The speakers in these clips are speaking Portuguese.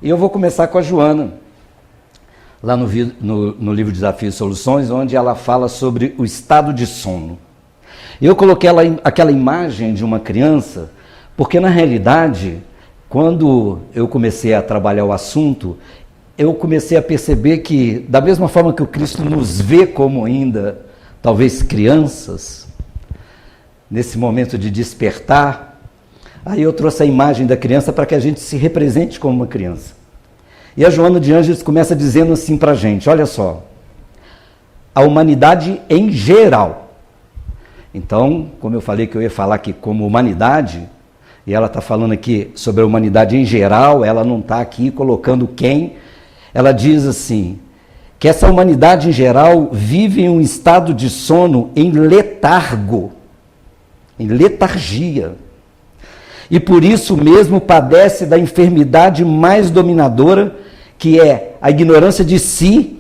E eu vou começar com a Joana, lá no livro Desafios e Soluções, onde ela fala sobre o estado de sono. Eu coloquei aquela imagem de uma criança, porque na realidade, quando eu comecei a trabalhar o assunto, eu comecei a perceber que, da mesma forma que o Cristo nos vê como ainda, talvez crianças, nesse momento de despertar, aí eu trouxe a imagem da criança para que a gente se represente como uma criança. E a Joana de Ângeles começa dizendo assim para a gente, olha só, a humanidade em geral. Então, como eu falei que eu ia falar aqui como humanidade, e ela está falando aqui sobre a humanidade em geral, ela não está aqui colocando quem, ela diz assim, que essa humanidade em geral vive em um estado de sono em letargo, em letargia. E por isso mesmo padece da enfermidade mais dominadora, que é a ignorância de si,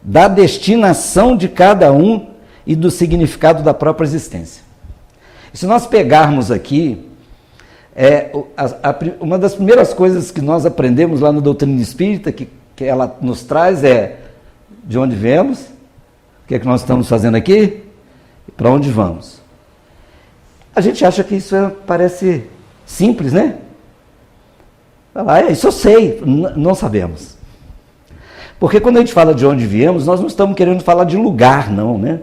da destinação de cada um e do significado da própria existência. E se nós pegarmos aqui, uma das primeiras coisas que nós aprendemos lá na doutrina espírita, que ela nos traz é de onde viemos, o que é que nós estamos fazendo aqui, e para onde vamos. A gente acha que isso parece simples, né? Isso eu sei, não sabemos. Porque quando a gente fala de onde viemos, nós não estamos querendo falar de lugar, não, né?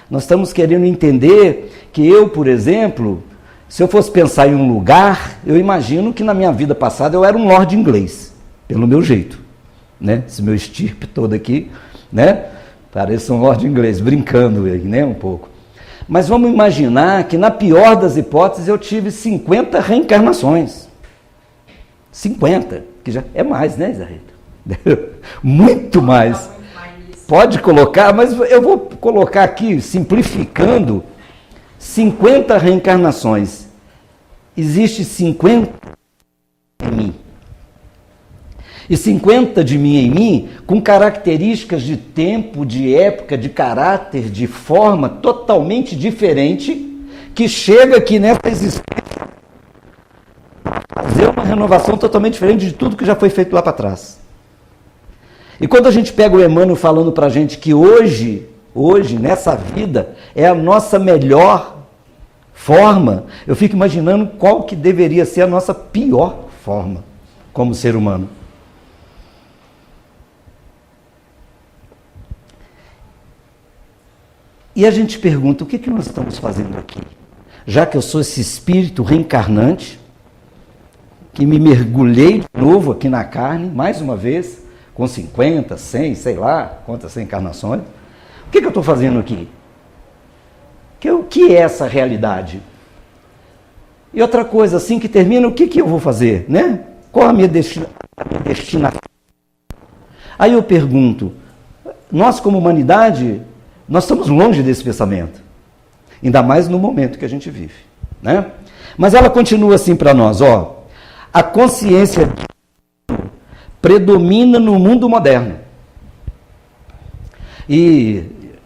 Nós estamos querendo entender que eu, por exemplo, se eu fosse pensar em um lugar, eu imagino que na minha vida passada eu era um lord inglês, pelo meu jeito, né? Esse meu estirpe todo aqui, né? Parece um lord inglês, brincando, né? Um pouco. Mas vamos imaginar que na pior das hipóteses eu tive 50 reencarnações. 50, que já é mais, né, Isarreta? Muito mais. Pode colocar, mas eu vou colocar aqui, simplificando, 50 reencarnações. Existe 50 em mim. E 50 de mim em mim, com características de tempo, de época, de caráter, de forma totalmente diferente, que chega aqui nessa existência a fazer uma renovação totalmente diferente de tudo que já foi feito lá para trás. E quando a gente pega o Emmanuel falando para a gente que hoje, nessa vida, é a nossa melhor forma, eu fico imaginando qual que deveria ser a nossa pior forma como ser humano. E a gente pergunta, o que nós estamos fazendo aqui? Já que eu sou esse espírito reencarnante, que me mergulhei de novo aqui na carne, mais uma vez, com 50, 100, sei lá, quantas encarnações, o que eu estou fazendo aqui? O que é essa realidade? E outra coisa, assim que termina, o que eu vou fazer? Né? Qual a minha destinação? Aí eu pergunto, nós como humanidade, nós estamos longe desse pensamento, ainda mais no momento que a gente vive, né? Mas ela continua assim para nós, a consciência predomina no mundo moderno. E,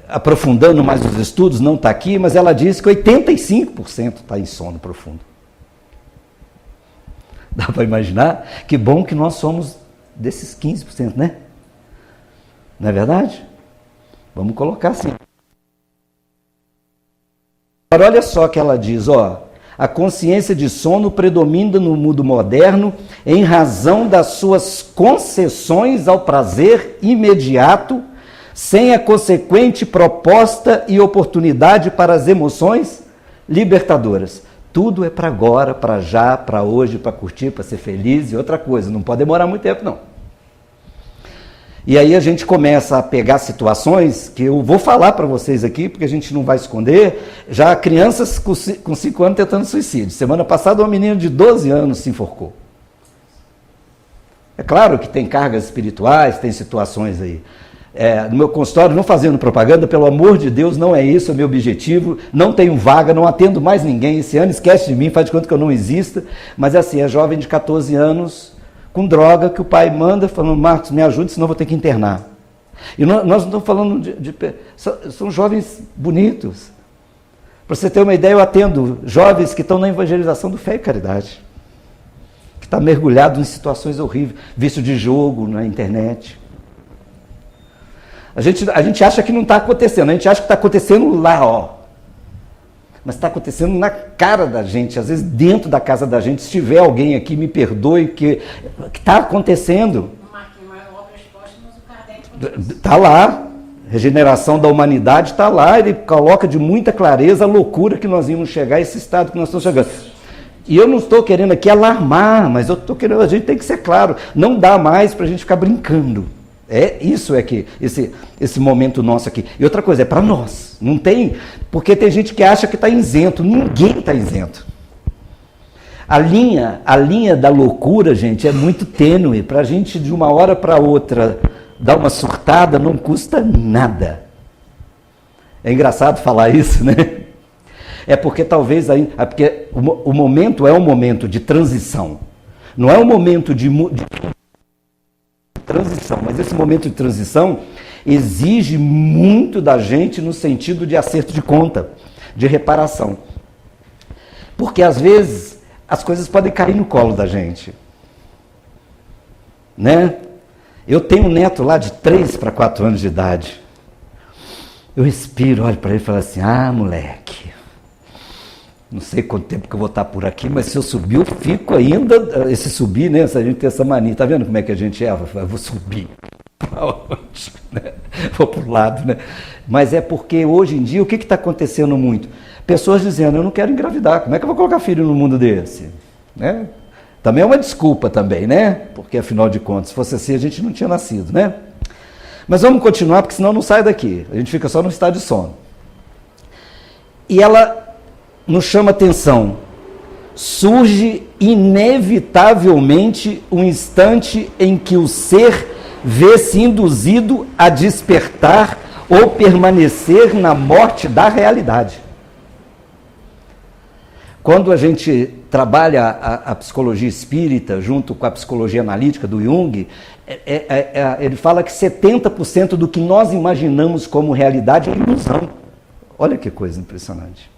aprofundando mais os estudos, não está aqui, mas ela diz que 85% está em sono profundo. Dá para imaginar? Que bom que nós somos desses 15%, né? Não é verdade? Vamos colocar assim. Agora, olha só que ela diz, a consciência de sono predomina no mundo moderno em razão das suas concessões ao prazer imediato, sem a consequente proposta e oportunidade para as emoções libertadoras. Tudo é para agora, para já, para hoje, para curtir, para ser feliz e outra coisa. Não pode demorar muito tempo, não. E aí a gente começa a pegar situações que eu vou falar para vocês aqui, porque a gente não vai esconder, já crianças com 5 anos tentando suicídio. Semana passada uma menina de 12 anos se enforcou. É claro que tem cargas espirituais, tem situações aí. No meu consultório, não fazendo propaganda, pelo amor de Deus, não é isso o meu objetivo, não tenho vaga, não atendo mais ninguém, esse ano esquece de mim, faz de conta que eu não existo, mas é jovem de 14 anos, com droga, que o pai manda, falando, Marcos, me ajude, senão eu vou ter que internar. E nós não estamos falando são jovens bonitos. Para você ter uma ideia, eu atendo jovens que estão na evangelização do Fé e Caridade, que está mergulhado em situações horríveis, vício de jogo na internet. A gente acha que não está acontecendo, a gente acha que está acontecendo lá, ó. Mas está acontecendo na cara da gente, às vezes dentro da casa da gente. Se tiver alguém aqui, me perdoe, que está acontecendo. Está lá. Regeneração da humanidade está lá, ele coloca de muita clareza a loucura que nós íamos chegar, a esse estado que nós estamos chegando. E eu não estou querendo aqui alarmar, mas eu estou querendo, a gente tem que ser claro, não dá mais para a gente ficar brincando. Isso é que, esse momento nosso aqui. E outra coisa, é para nós, não tem, porque tem gente que acha que está isento, ninguém está isento. A linha da loucura, gente, é muito tênue, para a gente de uma hora para outra dar uma surtada não custa nada. É engraçado falar isso, né? É porque talvez porque o momento é um momento de transição. Não é um momento de transição, mas esse momento de transição exige muito da gente no sentido de acerto de conta, de reparação. Porque às vezes as coisas podem cair no colo da gente. Né? Eu tenho um neto lá de 3 para 4 anos de idade. Eu respiro, olho para ele e falo assim, moleque, não sei quanto tempo que eu vou estar por aqui, mas se eu subir, eu fico ainda, esse subir, né, se a gente tem essa mania, tá vendo como é que a gente é? Eu vou subir, vou para o lado, né? Mas é porque hoje em dia, o que está acontecendo muito? Pessoas dizendo, eu não quero engravidar, como é que eu vou colocar filho no mundo desse? Né? Também é uma desculpa também, né? Porque, afinal de contas, se fosse assim, a gente não tinha nascido, né? Mas vamos continuar, porque senão não sai daqui. A gente fica só no estado de sono. E ela nos chama atenção. Surge inevitavelmente um instante em que o ser vê-se induzido a despertar ou permanecer na morte da realidade. Quando a gente trabalha a psicologia espírita junto com a psicologia analítica do Jung, ele fala que 70% do que nós imaginamos como realidade é ilusão. Olha que coisa impressionante.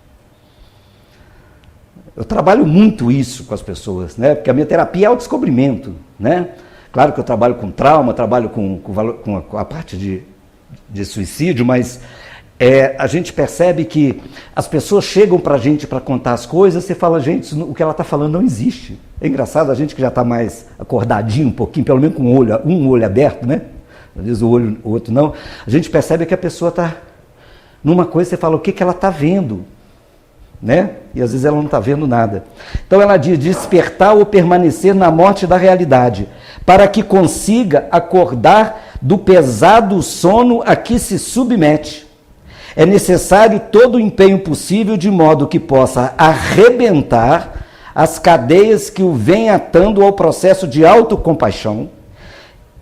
Eu trabalho muito isso com as pessoas, né? Porque a minha terapia é o descobrimento, né? Claro que eu trabalho com trauma, trabalho com a parte de suicídio, mas a gente percebe que as pessoas chegam para a gente para contar as coisas, você fala, gente, o que ela está falando não existe. É engraçado, a gente que já está mais acordadinho um pouquinho, pelo menos com um olho aberto, né? Às vezes o outro não. A gente percebe que a pessoa está numa coisa, você fala, o que ela está vendo? Né? E às vezes ela não está vendo nada. Então ela diz, despertar ou permanecer na morte da realidade, para que consiga acordar do pesado sono a que se submete. É necessário todo o empenho possível de modo que possa arrebentar as cadeias que o vêm atando ao processo de autocompaixão,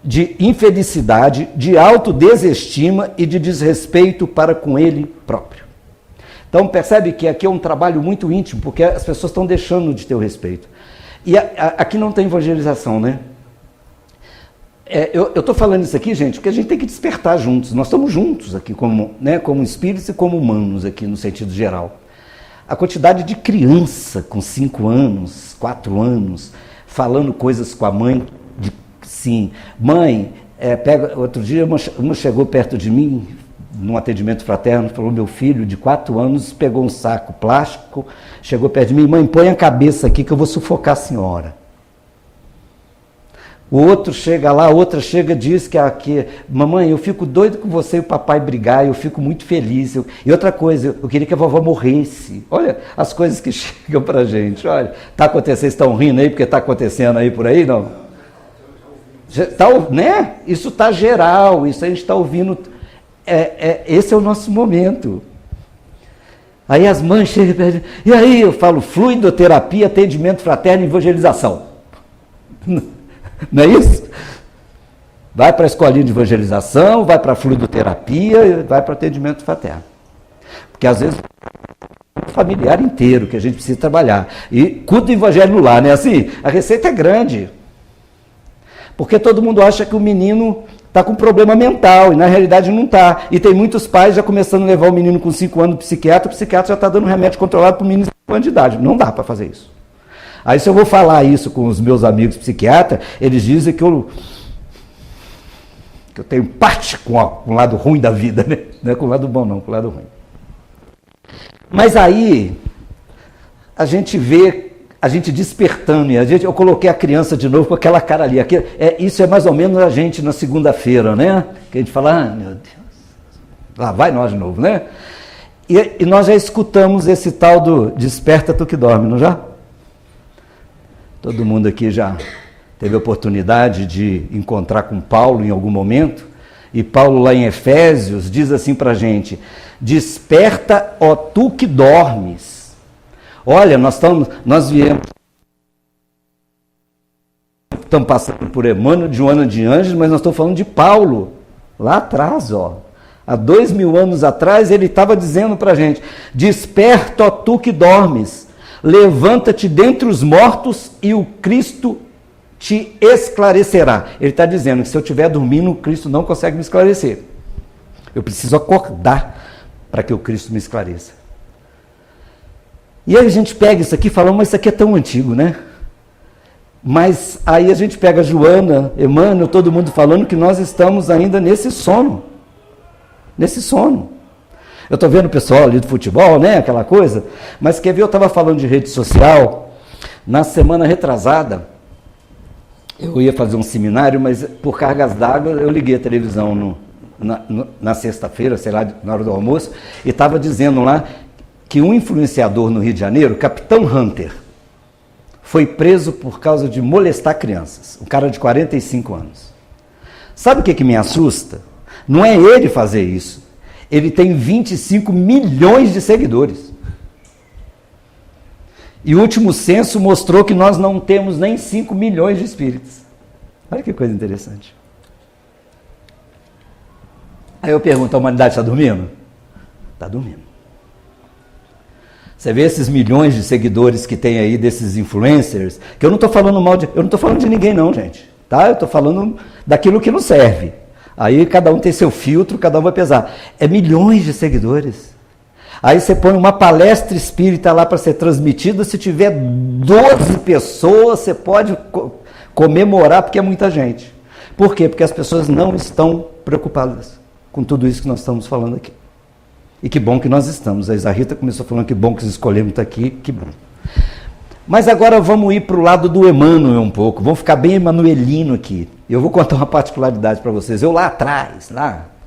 de infelicidade, de autodesestima e de desrespeito para com ele próprio. Então percebe que aqui é um trabalho muito íntimo, porque as pessoas estão deixando de ter o respeito. E aqui não tem evangelização, né? Eu estou falando isso aqui, gente, porque a gente tem que despertar juntos. Nós estamos juntos aqui, como espíritos e como humanos, aqui no sentido geral. A quantidade de criança com 5 anos, 4 anos, falando coisas com a mãe, sim, mãe, outro dia uma chegou perto de mim, num atendimento fraterno, falou, meu filho de 4 anos pegou um saco plástico, chegou perto de mim, mãe, põe a cabeça aqui que eu vou sufocar a senhora. O outro chega lá, a outra chega e diz que mamãe, eu fico doido com você e o papai brigar, eu fico muito feliz. E outra coisa, eu queria que a vovó morresse. Olha as coisas que chegam pra gente. Olha, está acontecendo, vocês estão rindo aí porque está acontecendo aí por aí, não? Né? Isso está geral, isso a gente está ouvindo. Esse é o nosso momento. Aí as mães chegam e pedem, e aí eu falo, fluidoterapia, atendimento fraterno e evangelização. Não é isso? Vai para a escolinha de evangelização, vai para a fluidoterapia, vai para o atendimento fraterno. Porque às vezes é um familiar inteiro que a gente precisa trabalhar. E culto do evangelho no lar, né? Assim, a receita é grande. Porque todo mundo acha que o menino está com problema mental, e na realidade não está. E tem muitos pais já começando a levar o menino com 5 anos no psiquiatra, o psiquiatra já está dando remédio controlado para o menino de 5 anos de idade. Não dá para fazer isso. Aí se eu vou falar isso com os meus amigos psiquiatras, eles dizem que eu tenho parte com o lado ruim da vida, né? Não é com o lado bom não, com o lado ruim. Mas aí, a gente vê, a gente despertando, eu coloquei a criança de novo com aquela cara ali. Isso é mais ou menos a gente na segunda-feira, né? Que a gente fala, meu Deus, lá vai nós de novo, né? E nós já escutamos esse tal do desperta tu que dorme, não já? Todo mundo aqui já teve a oportunidade de encontrar com Paulo em algum momento, e Paulo lá em Efésios diz assim para a gente, desperta, ó tu que dormes. Olha, nós viemos, estamos passando por Emmanuel, Joana de Anjos, mas nós estamos falando de Paulo, lá atrás, ó. Há 2000 anos atrás, ele estava dizendo para a gente, desperta, ó tu que dormes, levanta-te dentre os mortos e o Cristo te esclarecerá. Ele está dizendo que se eu estiver dormindo, o Cristo não consegue me esclarecer. Eu preciso acordar para que o Cristo me esclareça. E aí a gente pega isso aqui e fala, mas isso aqui é tão antigo, né? Mas aí a gente pega Joana, Emmanuel, todo mundo falando que nós estamos ainda nesse sono. Nesse sono. Eu estou vendo o pessoal ali do futebol, né? Aquela coisa. Mas quer ver, eu estava falando de rede social. Na semana retrasada, eu ia fazer um seminário, mas por cargas d'água eu liguei a televisão na sexta-feira, sei lá, na hora do almoço, e estava dizendo lá que um influenciador no Rio de Janeiro, Capitão Hunter, foi preso por causa de molestar crianças. Um cara de 45 anos. Sabe o que me assusta? Não é ele fazer isso. Ele tem 25 milhões de seguidores. E o último censo mostrou que nós não temos nem 5 milhões de espíritos. Olha que coisa interessante. Aí eu pergunto, a humanidade está dormindo? Está dormindo. Você vê esses milhões de seguidores que tem aí desses influencers, que eu não estou falando mal eu não estou falando de ninguém não, gente. Tá? Eu estou falando daquilo que não serve. Aí cada um tem seu filtro, cada um vai pesar. É milhões de seguidores. Aí você põe uma palestra espírita lá para ser transmitida, se tiver 12 pessoas, você pode comemorar, porque é muita gente. Por quê? Porque as pessoas não estão preocupadas com tudo isso que nós estamos falando aqui. E que bom que nós estamos. A Isa Rita começou falando que bom que escolhemos estar aqui, que bom. Mas agora vamos ir para o lado do Emmanuel um pouco, vamos ficar bem emanuelino aqui. Eu vou contar uma particularidade para vocês. Eu lá atrás,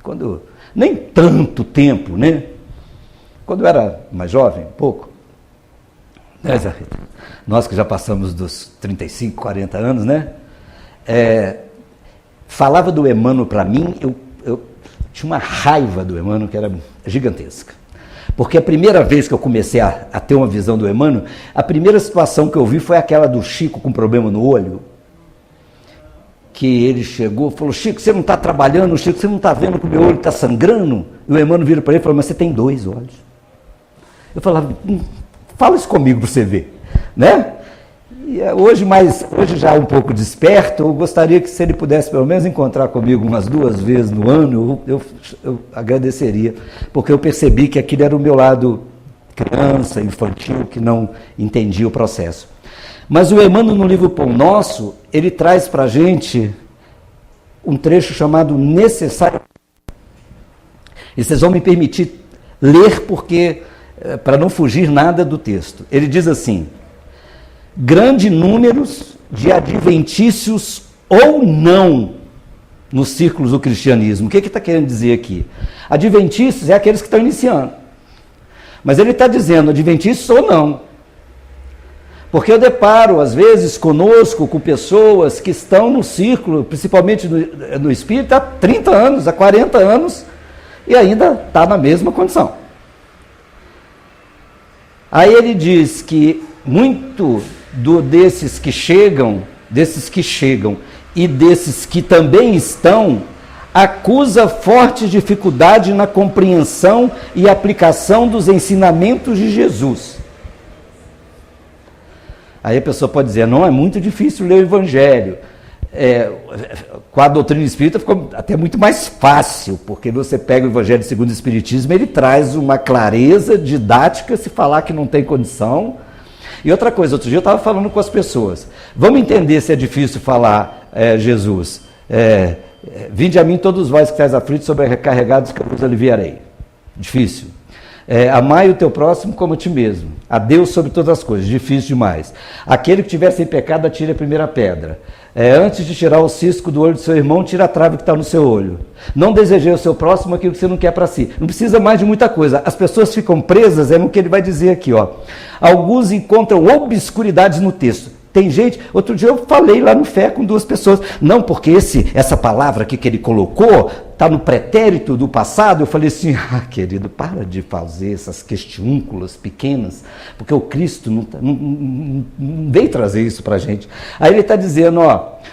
quando nem tanto tempo, né? Quando eu era mais jovem, pouco, né, Isa Rita? Nós que já passamos dos 35, 40 anos, né? Falava do Emmanuel para mim, eu tinha uma raiva do Emmanuel que era gigantesca. Porque a primeira vez que eu comecei a ter uma visão do Emmanuel, a primeira situação que eu vi foi aquela do Chico com problema no olho, que ele chegou e falou, Chico, você não está trabalhando, Chico, você não está vendo que o meu olho está sangrando? E o Emmanuel vira para ele e falou, mas você tem 2 olhos. Eu falava, fala isso comigo para você ver, né? E hoje já um pouco desperto, eu gostaria que se ele pudesse pelo menos encontrar comigo umas 2 vezes no ano, eu agradeceria, porque eu percebi que aquilo era o meu lado criança, infantil, que não entendia o processo. Mas o Emmanuel no livro Pão Nosso, ele traz para a gente um trecho chamado Necessário. E vocês vão me permitir ler, porque para não fugir nada do texto. Ele diz assim, grande números de adventícios ou não nos círculos do cristianismo. O que está querendo dizer aqui? Adventícios é aqueles que estão iniciando. Mas ele está dizendo adventícios ou não. Porque eu deparo, às vezes, conosco, com pessoas que estão no círculo, principalmente no espírito, há 30 anos, há 40 anos, e ainda está na mesma condição. Aí ele diz que muito desses que chegam e desses que também estão, acusa forte dificuldade na compreensão e aplicação dos ensinamentos de Jesus. Aí a pessoa pode dizer, não, é muito difícil ler o Evangelho. Com a doutrina espírita ficou até muito mais fácil, porque você pega o Evangelho segundo o Espiritismo, ele traz uma clareza didática, se falar que não tem condição. E outra coisa, outro dia eu estava falando com as pessoas, vamos entender se é difícil falar Jesus, vinde a mim todos vós que estáis aflitos, sobrecarregados, que eu vos aliviarei. Difícil. Amai o teu próximo como a ti mesmo. A Deus sobre todas as coisas. Difícil demais. Aquele que tiver sem pecado, atire a primeira pedra. Antes de tirar o cisco do olho do seu irmão, tira a trave que está no seu olho. Não desejei ao seu próximo aquilo que você não quer para si. Não precisa mais de muita coisa. As pessoas ficam presas, no que ele vai dizer aqui. Alguns encontram obscuridades no texto. Tem gente, outro dia eu falei lá no Fé com 2 pessoas, não, porque essa palavra aqui que ele colocou, está no pretérito do passado. Eu falei assim, querido, para de fazer essas questiúnculas pequenas, porque o Cristo não veio trazer isso para a gente. Aí ele está dizendo,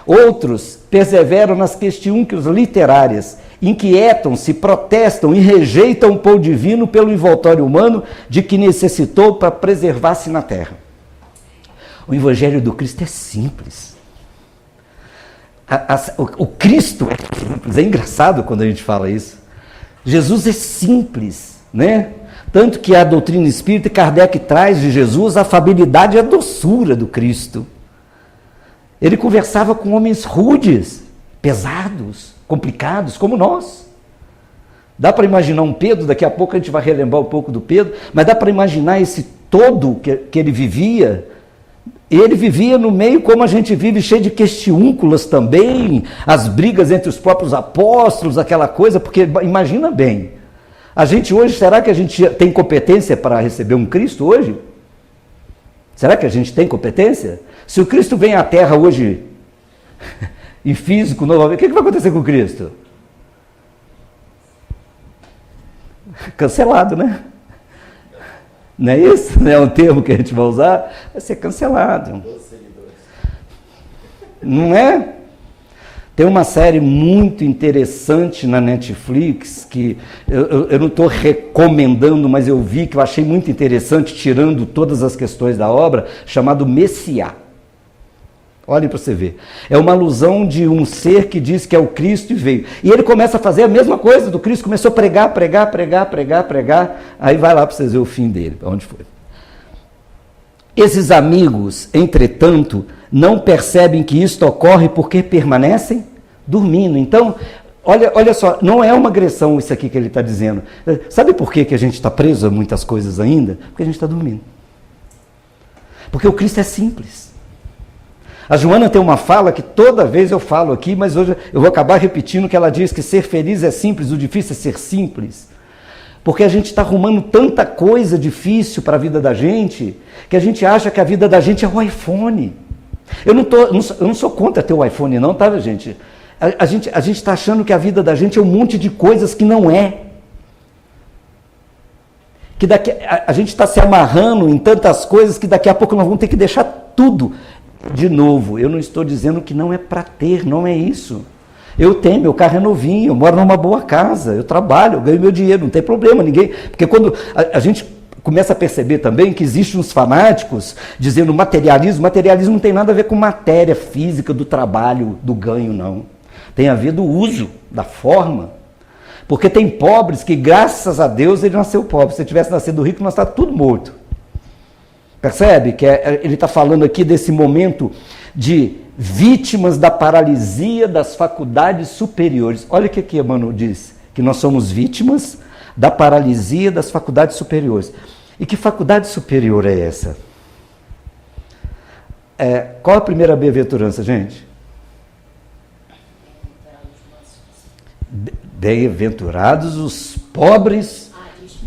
outros perseveram nas questiúnculas literárias, inquietam-se, protestam e rejeitam o pão divino pelo envoltório humano de que necessitou para preservar-se na terra. O Evangelho do Cristo é simples. O Cristo é simples. É engraçado quando a gente fala isso. Jesus é simples, né? Tanto que a doutrina espírita, Kardec traz de Jesus a afabilidade e a doçura do Cristo. Ele conversava com homens rudes, pesados, complicados, como nós. Dá para imaginar um Pedro, daqui a pouco a gente vai relembrar um pouco do Pedro, mas dá para imaginar esse todo que ele vivia. Ele vivia no meio como a gente vive, cheio de questiúnculas também, as brigas entre os próprios apóstolos, aquela coisa, porque imagina bem, a gente hoje, será que a gente tem competência para receber um Cristo hoje? Será que a gente tem competência? Se o Cristo vem à Terra hoje, em físico, novamente, o que vai acontecer com o Cristo? Cancelado, né? Não é isso? Não é um termo que a gente vai usar? Vai ser cancelado. Não é? Tem uma série muito interessante na Netflix, que eu não estou recomendando, mas eu vi que eu achei muito interessante, tirando todas as questões da obra, chamado Messiá. Olhem para você ver. É uma alusão de um ser que diz que é o Cristo e veio. E ele começa a fazer a mesma coisa do Cristo, começou a pregar, aí vai lá para vocês verem o fim dele, onde foi. Esses amigos, entretanto, não percebem que isto ocorre porque permanecem dormindo. Então, olha só, não é uma agressão isso aqui que ele está dizendo. Sabe por que a gente está preso a muitas coisas ainda? Porque a gente está dormindo. Porque o Cristo é simples. A Joana tem uma fala que toda vez eu falo aqui, mas hoje eu vou acabar repetindo, que ela diz que ser feliz é simples, o difícil é ser simples. Porque a gente está arrumando tanta coisa difícil para a vida da gente, que a gente acha que a vida da gente é o iPhone. Eu não sou contra ter o iPhone não, tá, gente? A gente está achando que a vida da gente é um monte de coisas que não é. Que a gente está se amarrando em tantas coisas que daqui a pouco nós vamos ter que deixar tudo. De novo, eu não estou dizendo que não é para ter, não é isso. Eu tenho, meu carro é novinho, eu moro numa boa casa, eu trabalho, eu ganho meu dinheiro, não tem problema, ninguém... Porque quando a gente começa a perceber também que existem uns fanáticos dizendo materialismo não tem nada a ver com matéria física do trabalho, do ganho, não. Tem a ver do uso, da forma. Porque tem pobres que, graças a Deus, ele nasceu pobre. Se ele tivesse nascido rico, nós estávamos tudo morto. Percebe que ele está falando aqui desse momento de vítimas da paralisia das faculdades superiores. Olha o que Emmanuel diz, que nós somos vítimas da paralisia das faculdades superiores. E que faculdade superior é essa? Qual a primeira bem-aventurança, gente? Bem-aventurados os pobres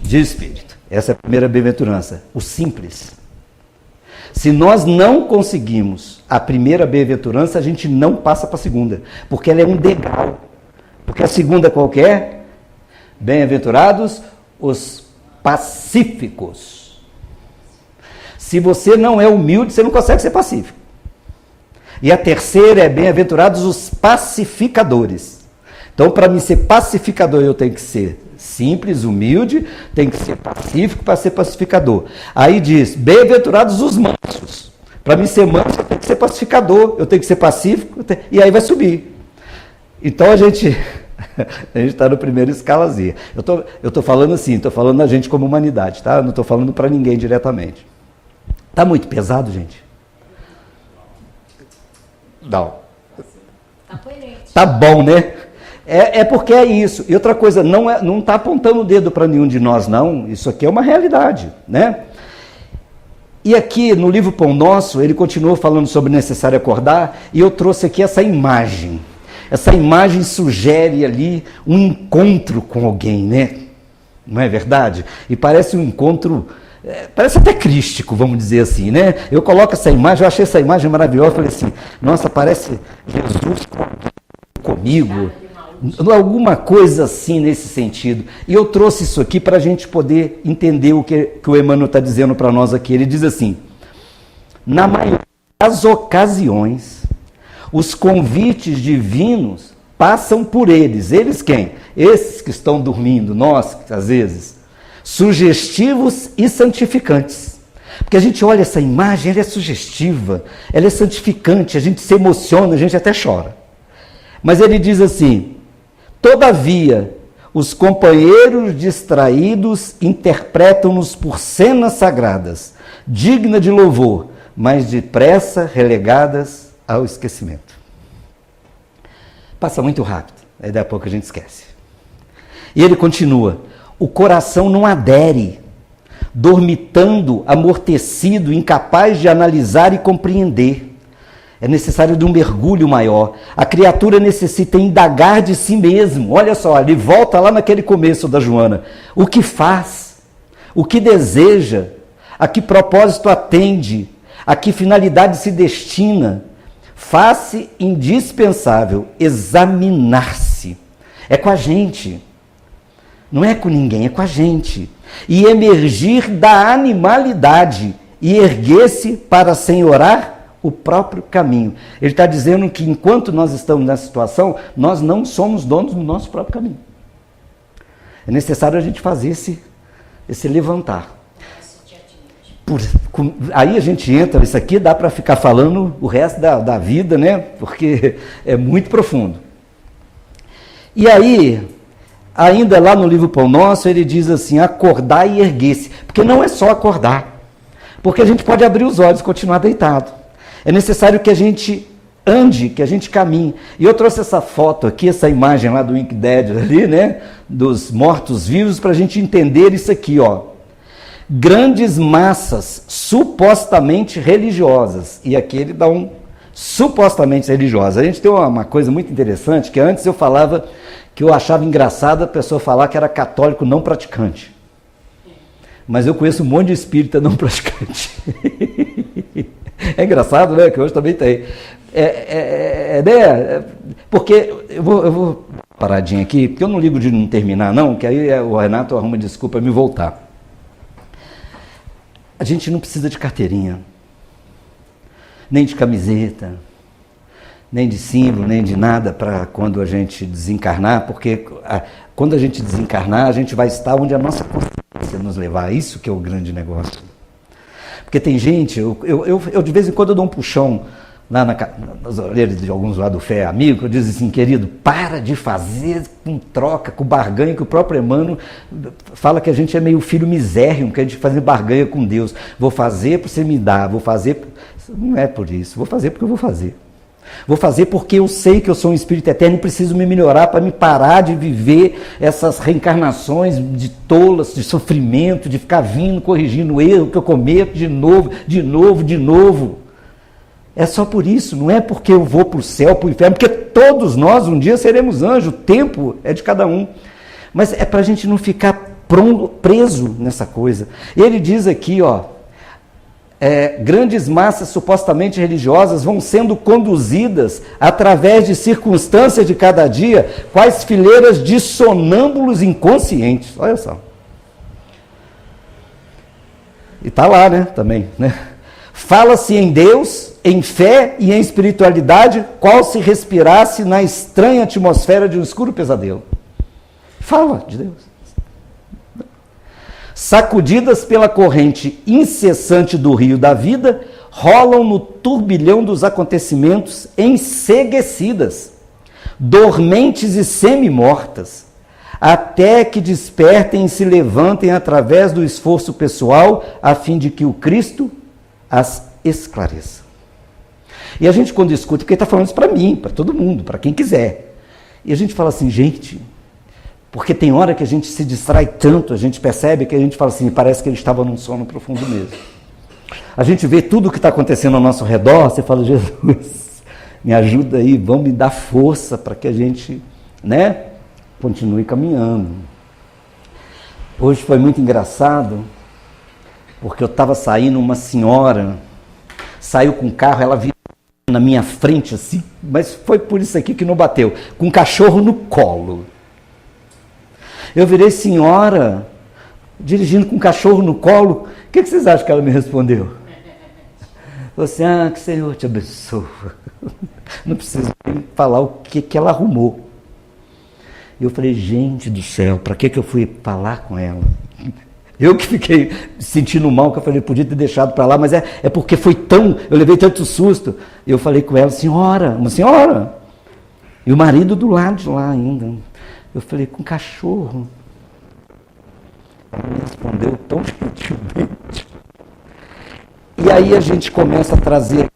de espírito. Essa é a primeira bem-aventurança, o simples. Se nós não conseguimos a primeira bem-aventurança, a gente não passa para a segunda, porque ela é um degrau. Porque a segunda qual que é? Bem-aventurados os pacíficos. Se você não é humilde, você não consegue ser pacífico. E a terceira é bem-aventurados os pacificadores. Então, para mim ser pacificador, eu tenho que ser simples, humilde, tem que ser pacífico para ser pacificador. Aí diz, bem-aventurados os mansos. Para mim ser manso, eu tenho que ser pacificador, eu tenho que ser pacífico, e aí vai subir. Então a gente está no primeiro escalazinho. Eu estou falando assim, estou falando da gente como humanidade, tá? Eu não estou falando para ninguém diretamente. Está muito pesado, gente? Não. Está coerente. Tá bom, né? É porque é isso. E outra coisa, não está apontando o dedo para nenhum de nós, não. Isso aqui é uma realidade, né? E aqui no livro Pão Nosso, ele continua falando sobre necessário acordar, e eu trouxe aqui essa imagem. Essa imagem sugere ali um encontro com alguém, né? Não é verdade? E parece um encontro, parece até crístico, vamos dizer assim, né? Eu coloco essa imagem, eu achei essa imagem maravilhosa, falei assim, nossa, parece Jesus comigo, alguma coisa assim nesse sentido. E eu trouxe isso aqui para a gente poder entender o que o Emmanuel está dizendo para nós aqui. Ele diz assim, na maioria das ocasiões, os convites divinos passam por eles. Eles quem? Esses que estão dormindo, nós, às vezes, sugestivos e santificantes. Porque a gente olha essa imagem, ela é sugestiva, ela é santificante, a gente se emociona, a gente até chora. Mas ele diz assim, todavia, os companheiros distraídos interpretam-nos por cenas sagradas, dignas de louvor, mas depressa relegadas ao esquecimento. Passa muito rápido, aí daí a pouco a gente esquece. E ele continua, o coração não adere, dormitando, amortecido, incapaz de analisar e compreender. É necessário de um mergulho maior. A criatura necessita indagar de si mesmo. Olha só, ele volta lá naquele começo da Joana. O que faz? O que deseja? A que propósito atende? A que finalidade se destina? Faz-se indispensável examinar-se. É com a gente. Não é com ninguém, é com a gente. E emergir da animalidade e erguer-se para senhorar o próprio caminho. Ele está dizendo que enquanto nós estamos nessa situação, nós não somos donos do nosso próprio caminho. É necessário a gente fazer esse levantar. Aí a gente entra, isso aqui dá para ficar falando o resto da vida, né? Porque é muito profundo. E aí, ainda lá no livro Pão Nosso, ele diz assim, acordar e erguer-se. Porque não é só acordar. Porque a gente pode abrir os olhos e continuar deitado. É necessário que a gente ande, que a gente caminhe. E eu trouxe essa foto aqui, essa imagem lá do Ink Dead ali, né? Dos mortos-vivos, para a gente entender isso aqui, ó. Grandes massas supostamente religiosas. E aqui ele dá um supostamente religiosa. A gente tem uma coisa muito interessante, que antes eu falava que eu achava engraçado a pessoa falar que era católico não praticante. Mas eu conheço um monte de espírita não praticante. É engraçado, né? Que hoje também tem. Né? Porque eu vou paradinha aqui, porque eu não ligo de não terminar, não, que aí o Renato arruma desculpa me voltar. A gente não precisa de carteirinha, nem de camiseta, nem de símbolo, nem de nada para quando a gente desencarnar, porque quando a gente desencarnar, a gente vai estar onde a nossa consciência nos levar. Isso que é o grande negócio. Porque tem gente, eu de vez em quando eu dou um puxão lá nas orelhas de alguns lá do Fé Amigo, eu digo assim, querido, para de fazer com troca, com barganha, que o próprio Emmanuel fala que a gente é meio filho misérrimo, que a gente faz barganha com Deus. Vou fazer para você me dar, vou fazer... Não é por isso, vou fazer porque eu vou fazer. Vou fazer porque eu sei que eu sou um espírito eterno e preciso me melhorar para me parar de viver essas reencarnações de tolas, de sofrimento, de ficar vindo, corrigindo o erro que eu cometo de novo. É só por isso, não é porque eu vou para o céu, para o inferno, porque todos nós um dia seremos anjos, o tempo é de cada um. Mas é para a gente não ficar preso nessa coisa. Ele diz aqui, ó, grandes massas supostamente religiosas vão sendo conduzidas através de circunstâncias de cada dia, quais fileiras de sonâmbulos inconscientes. Olha só. E está lá, né, também, né? Fala-se em Deus, em fé e em espiritualidade, qual se respirasse na estranha atmosfera de um escuro pesadelo. Fala de Deus. Sacudidas pela corrente incessante do rio da vida, rolam no turbilhão dos acontecimentos enseguecidas, dormentes e semi-mortas, até que despertem e se levantem através do esforço pessoal, a fim de que o Cristo as esclareça. E a gente, quando escuta, porque ele está falando isso para mim, para todo mundo, para quem quiser. E a gente fala assim, gente, porque tem hora que a gente se distrai tanto, a gente percebe que a gente fala assim, parece que ele estava num sono profundo mesmo. A gente vê tudo o que está acontecendo ao nosso redor, você fala, Jesus, me ajuda aí, vamos me dar força para que a gente, né, continue caminhando. Hoje foi muito engraçado, porque eu estava saindo, uma senhora saiu com o carro, ela virou na minha frente assim, mas foi por isso aqui que não bateu, com um cachorro no colo. Eu virei, senhora, dirigindo com um cachorro no colo, o que vocês acham que ela me respondeu? Você, que o Senhor te abençoe. Não preciso nem falar o que ela arrumou. E eu falei, gente do céu, para que eu fui falar com ela? Eu que fiquei sentindo mal, que eu falei, podia ter deixado para lá, mas é porque foi tão, eu levei tanto susto. Eu falei com ela, senhora, uma senhora. E o marido do lado de lá ainda. Eu falei, com cachorro. Ela me respondeu tão gentilmente. E aí a gente começa a trazer,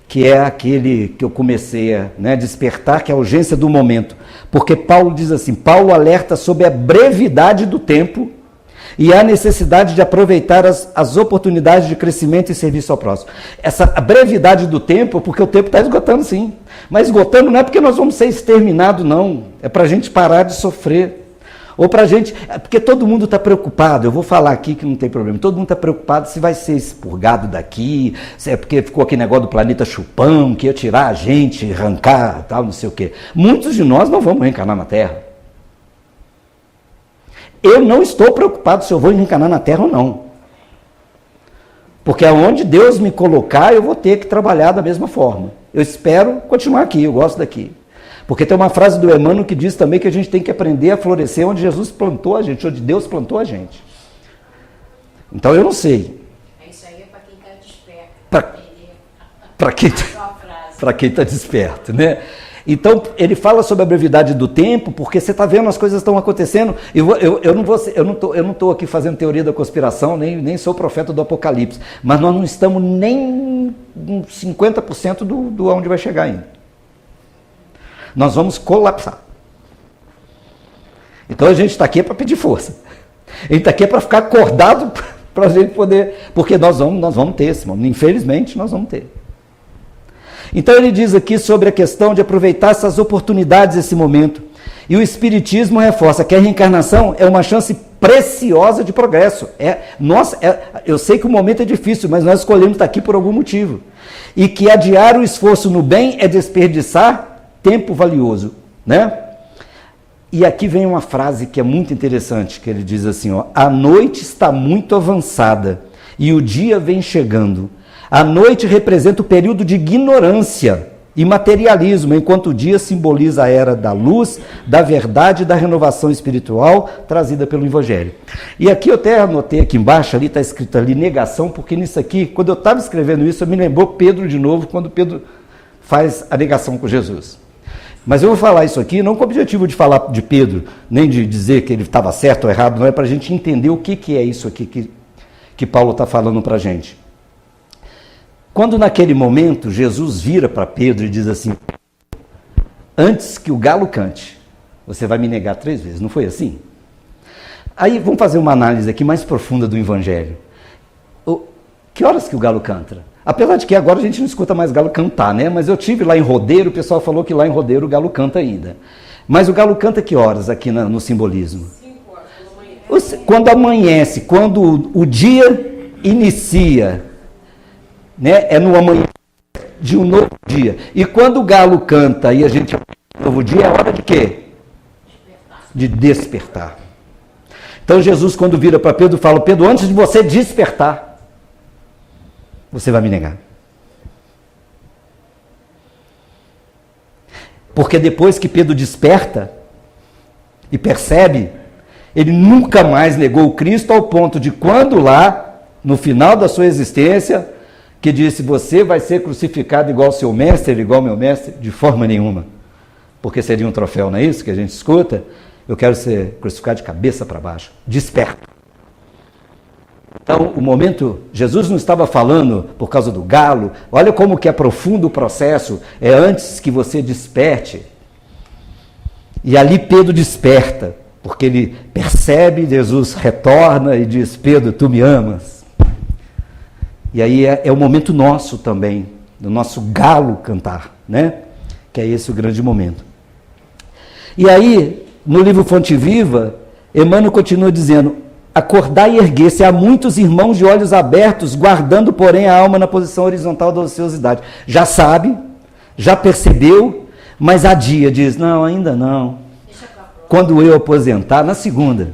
que é aquele que eu comecei a despertar, que é a urgência do momento. Porque Paulo diz assim, Paulo alerta sobre a brevidade do tempo e a necessidade de aproveitar as oportunidades de crescimento e serviço ao próximo. A brevidade do tempo, porque o tempo está esgotando sim. Mas esgotando não é porque nós vamos ser exterminados, não. É para a gente parar de sofrer. Ou para a gente... Porque todo mundo está preocupado. Eu vou falar aqui que não tem problema. Todo mundo está preocupado se vai ser expurgado daqui, se é porque ficou aquele negócio do planeta chupão, que ia tirar a gente, arrancar, tal, não sei o quê. Muitos de nós não vamos reencarnar na Terra. Eu não estou preocupado se eu vou reencarnar na Terra ou não. Porque aonde Deus me colocar, eu vou ter que trabalhar da mesma forma. Eu espero continuar aqui, eu gosto daqui. Porque tem uma frase do Emmanuel que diz também que a gente tem que aprender a florescer onde Jesus plantou a gente, onde Deus plantou a gente. Então eu não sei. Isso aí é para quem está desperto. Para quem está desperto, né? Então, ele fala sobre a brevidade do tempo, porque você está vendo as coisas estão acontecendo. Eu não estou aqui fazendo teoria da conspiração, nem sou profeta do Apocalipse, mas nós não estamos nem 50% do onde vai chegar ainda. Nós vamos colapsar. Então a gente está aqui para pedir força. A gente está aqui para ficar acordado para a gente poder, porque nós vamos ter esse momento. Infelizmente, nós vamos ter. Então ele diz aqui sobre a questão de aproveitar essas oportunidades, esse momento. E o Espiritismo reforça que a reencarnação é uma chance preciosa de progresso. Eu sei que o momento é difícil, mas nós escolhemos estar aqui por algum motivo. E que adiar o esforço no bem é desperdiçar tempo valioso, né? E aqui vem uma frase que é muito interessante, que ele diz assim, a noite está muito avançada e o dia vem chegando. A noite representa o período de ignorância e materialismo, enquanto o dia simboliza a era da luz, da verdade e da renovação espiritual trazida pelo Evangelho. E aqui eu até anotei aqui embaixo, ali está escrito ali negação, porque nisso aqui, quando eu estava escrevendo isso, eu me lembrou Pedro de novo, quando Pedro faz a negação com Jesus. Mas eu vou falar isso aqui não com o objetivo de falar de Pedro, nem de dizer que ele estava certo ou errado, não é para a gente entender o que é isso aqui que Paulo está falando para a gente. Quando naquele momento Jesus vira para Pedro e diz assim, antes que o galo cante, você vai me negar 3 vezes, não foi assim? Aí vamos fazer uma análise aqui mais profunda do Evangelho. Que horas que o galo canta? Apesar de que agora a gente não escuta mais galo cantar, né? Mas eu tive lá em Rodeiro, o pessoal falou que lá em Rodeiro o galo canta ainda. Mas o galo canta que horas aqui no simbolismo? 5 horas, quando amanhece, quando o dia inicia, né? É no amanhã de um novo dia. E quando o galo canta e a gente um novo dia, é hora de quê? De despertar. Então Jesus, quando vira para Pedro, fala, Pedro, antes de você despertar, você vai me negar. Porque depois que Pedro desperta e percebe, ele nunca mais negou o Cristo, ao ponto de quando lá, no final da sua existência, que disse, você vai ser crucificado igual seu mestre, igual meu mestre, de forma nenhuma. Porque seria um troféu, não é isso que a gente escuta? Eu quero ser crucificado de cabeça para baixo, desperto. Então, o momento, Jesus não estava falando por causa do galo, olha como que é profundo o processo, é antes que você desperte. E ali Pedro desperta, porque ele percebe, Jesus retorna e diz, Pedro, tu me amas? E aí é o momento nosso também, do nosso galo cantar, né? Que é esse o grande momento. E aí, no livro Fonte Viva, Emmanuel continua dizendo, acordar e erguer-se, há muitos irmãos de olhos abertos, guardando, porém, a alma na posição horizontal da ociosidade. Já sabe, já percebeu, mas adia, diz, não, ainda não. Quando eu aposentar, na segunda,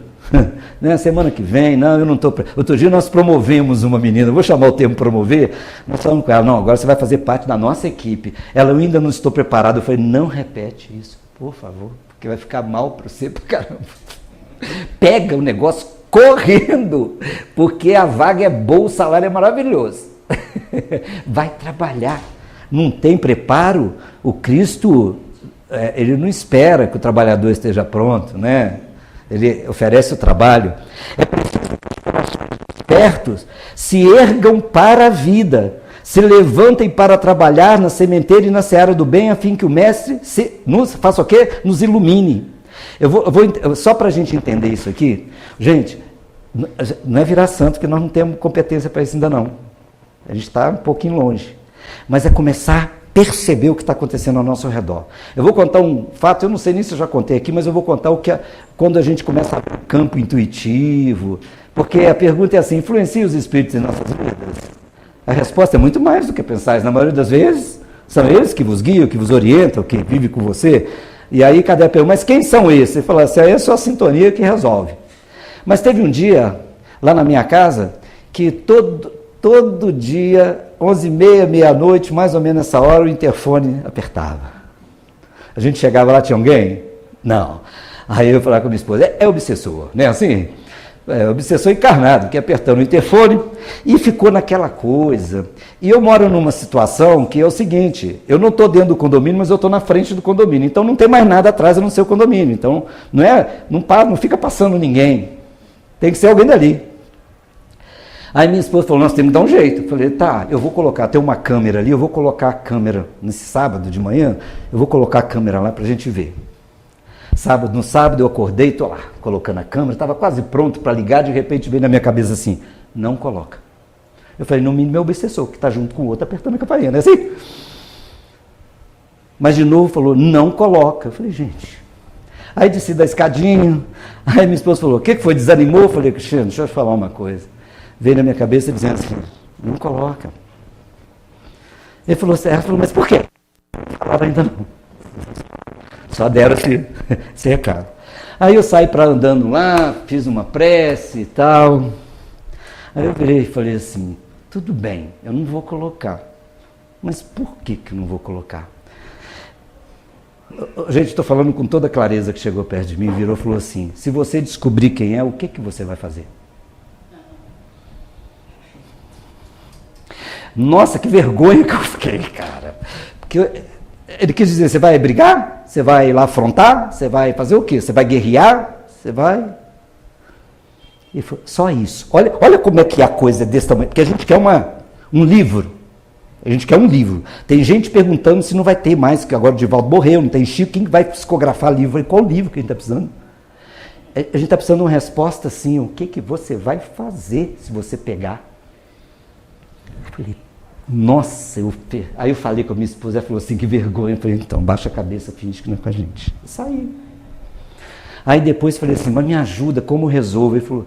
né, semana que vem, não, eu não estou... Outro dia nós promovemos uma menina, vou chamar o termo promover, nós falamos com ela, não, agora você vai fazer parte da nossa equipe. Ela, eu ainda não estou preparado. Eu falei, não repete isso, por favor, porque vai ficar mal para você, pra caramba. Pega o negócio correndo, porque a vaga é boa, o salário é maravilhoso. Vai trabalhar. Não tem preparo, o Cristo, ele não espera que o trabalhador esteja pronto, né? Ele oferece o trabalho. É preciso que os corações espertos se ergam para a vida, se levantem para trabalhar na sementeira e na seara do bem, a fim que o Mestre faça o quê? Nos ilumine. Só para a gente entender isso aqui, gente, não é virar santo, que nós não temos competência para isso ainda não. A gente está um pouquinho longe. Mas é começar a perceber o que está acontecendo ao nosso redor. Eu vou contar um fato, eu não sei nem se eu já contei aqui, mas eu vou contar o que quando a gente começa a abrir o campo intuitivo, porque a pergunta é assim, influencia os espíritos em nossas vidas? A resposta é muito mais do que pensais. Na maioria das vezes, são eles que vos guiam, que vos orientam, que vivem com você. E aí, cadê a pergunta? Mas quem são esses? Você fala assim, é só a sintonia que resolve. Mas teve um dia, lá na minha casa, que todo dia, 11h30, meia-noite, mais ou menos nessa hora, o interfone apertava. A gente chegava lá, tinha alguém? Não. Aí eu falava com a minha esposa, é obsessor, né? Assim, obsessor encarnado, que apertando o interfone, e ficou naquela coisa. E eu moro numa situação que é o seguinte, eu não estou dentro do condomínio, mas eu estou na frente do condomínio, então não tem mais nada atrás a não ser o condomínio. Então, não fica passando ninguém, tem que ser alguém dali. Aí minha esposa falou, nós temos que dar um jeito. Eu falei, tá, eu vou colocar, tem uma câmera ali, eu vou colocar a câmera, nesse sábado de manhã, eu vou colocar a câmera lá para a gente ver. No sábado eu acordei, estou lá, colocando a câmera, estava quase pronto para ligar, de repente veio na minha cabeça assim, não coloca. Eu falei, no mínimo é o obsessor, que está junto com o outro apertando a campainha, não é assim? Mas de novo falou, não coloca. Eu falei, gente... Aí desci da escadinha, aí minha esposa falou, o que foi, desanimou? Eu falei, Cristiano, deixa eu te falar uma coisa. Veio na minha cabeça dizendo assim, não coloca. Ela falou, mas por quê? Não falaram ainda não. Só deram esse recado. Aí eu saí para andando lá, fiz uma prece e tal. Aí eu virei e falei assim, tudo bem, eu não vou colocar. Mas por que eu não vou colocar? Gente, estou falando com toda a clareza que chegou perto de mim, virou e falou assim, se você descobrir quem é, o que você vai fazer? Nossa, que vergonha que eu fiquei, cara. Porque ele quis dizer, você vai brigar? Você vai lá afrontar? Você vai fazer o quê? Você vai guerrear? Você vai... E foi só isso. Olha como é que a coisa é desse tamanho. Porque a gente quer um livro. A gente quer um livro. Tem gente perguntando se não vai ter mais, que agora o Divaldo morreu, não tem Chico, quem vai psicografar livro? E qual livro que a gente está precisando? A gente está precisando de uma resposta assim, o que você vai fazer se você pegar? Eu falei, nossa, aí eu falei com a minha esposa, ela falou assim, que vergonha. Eu falei, então, baixa a cabeça, finge que não é com a gente. Eu saí. Aí depois falei assim, mas me ajuda, como eu resolvo? Ele falou,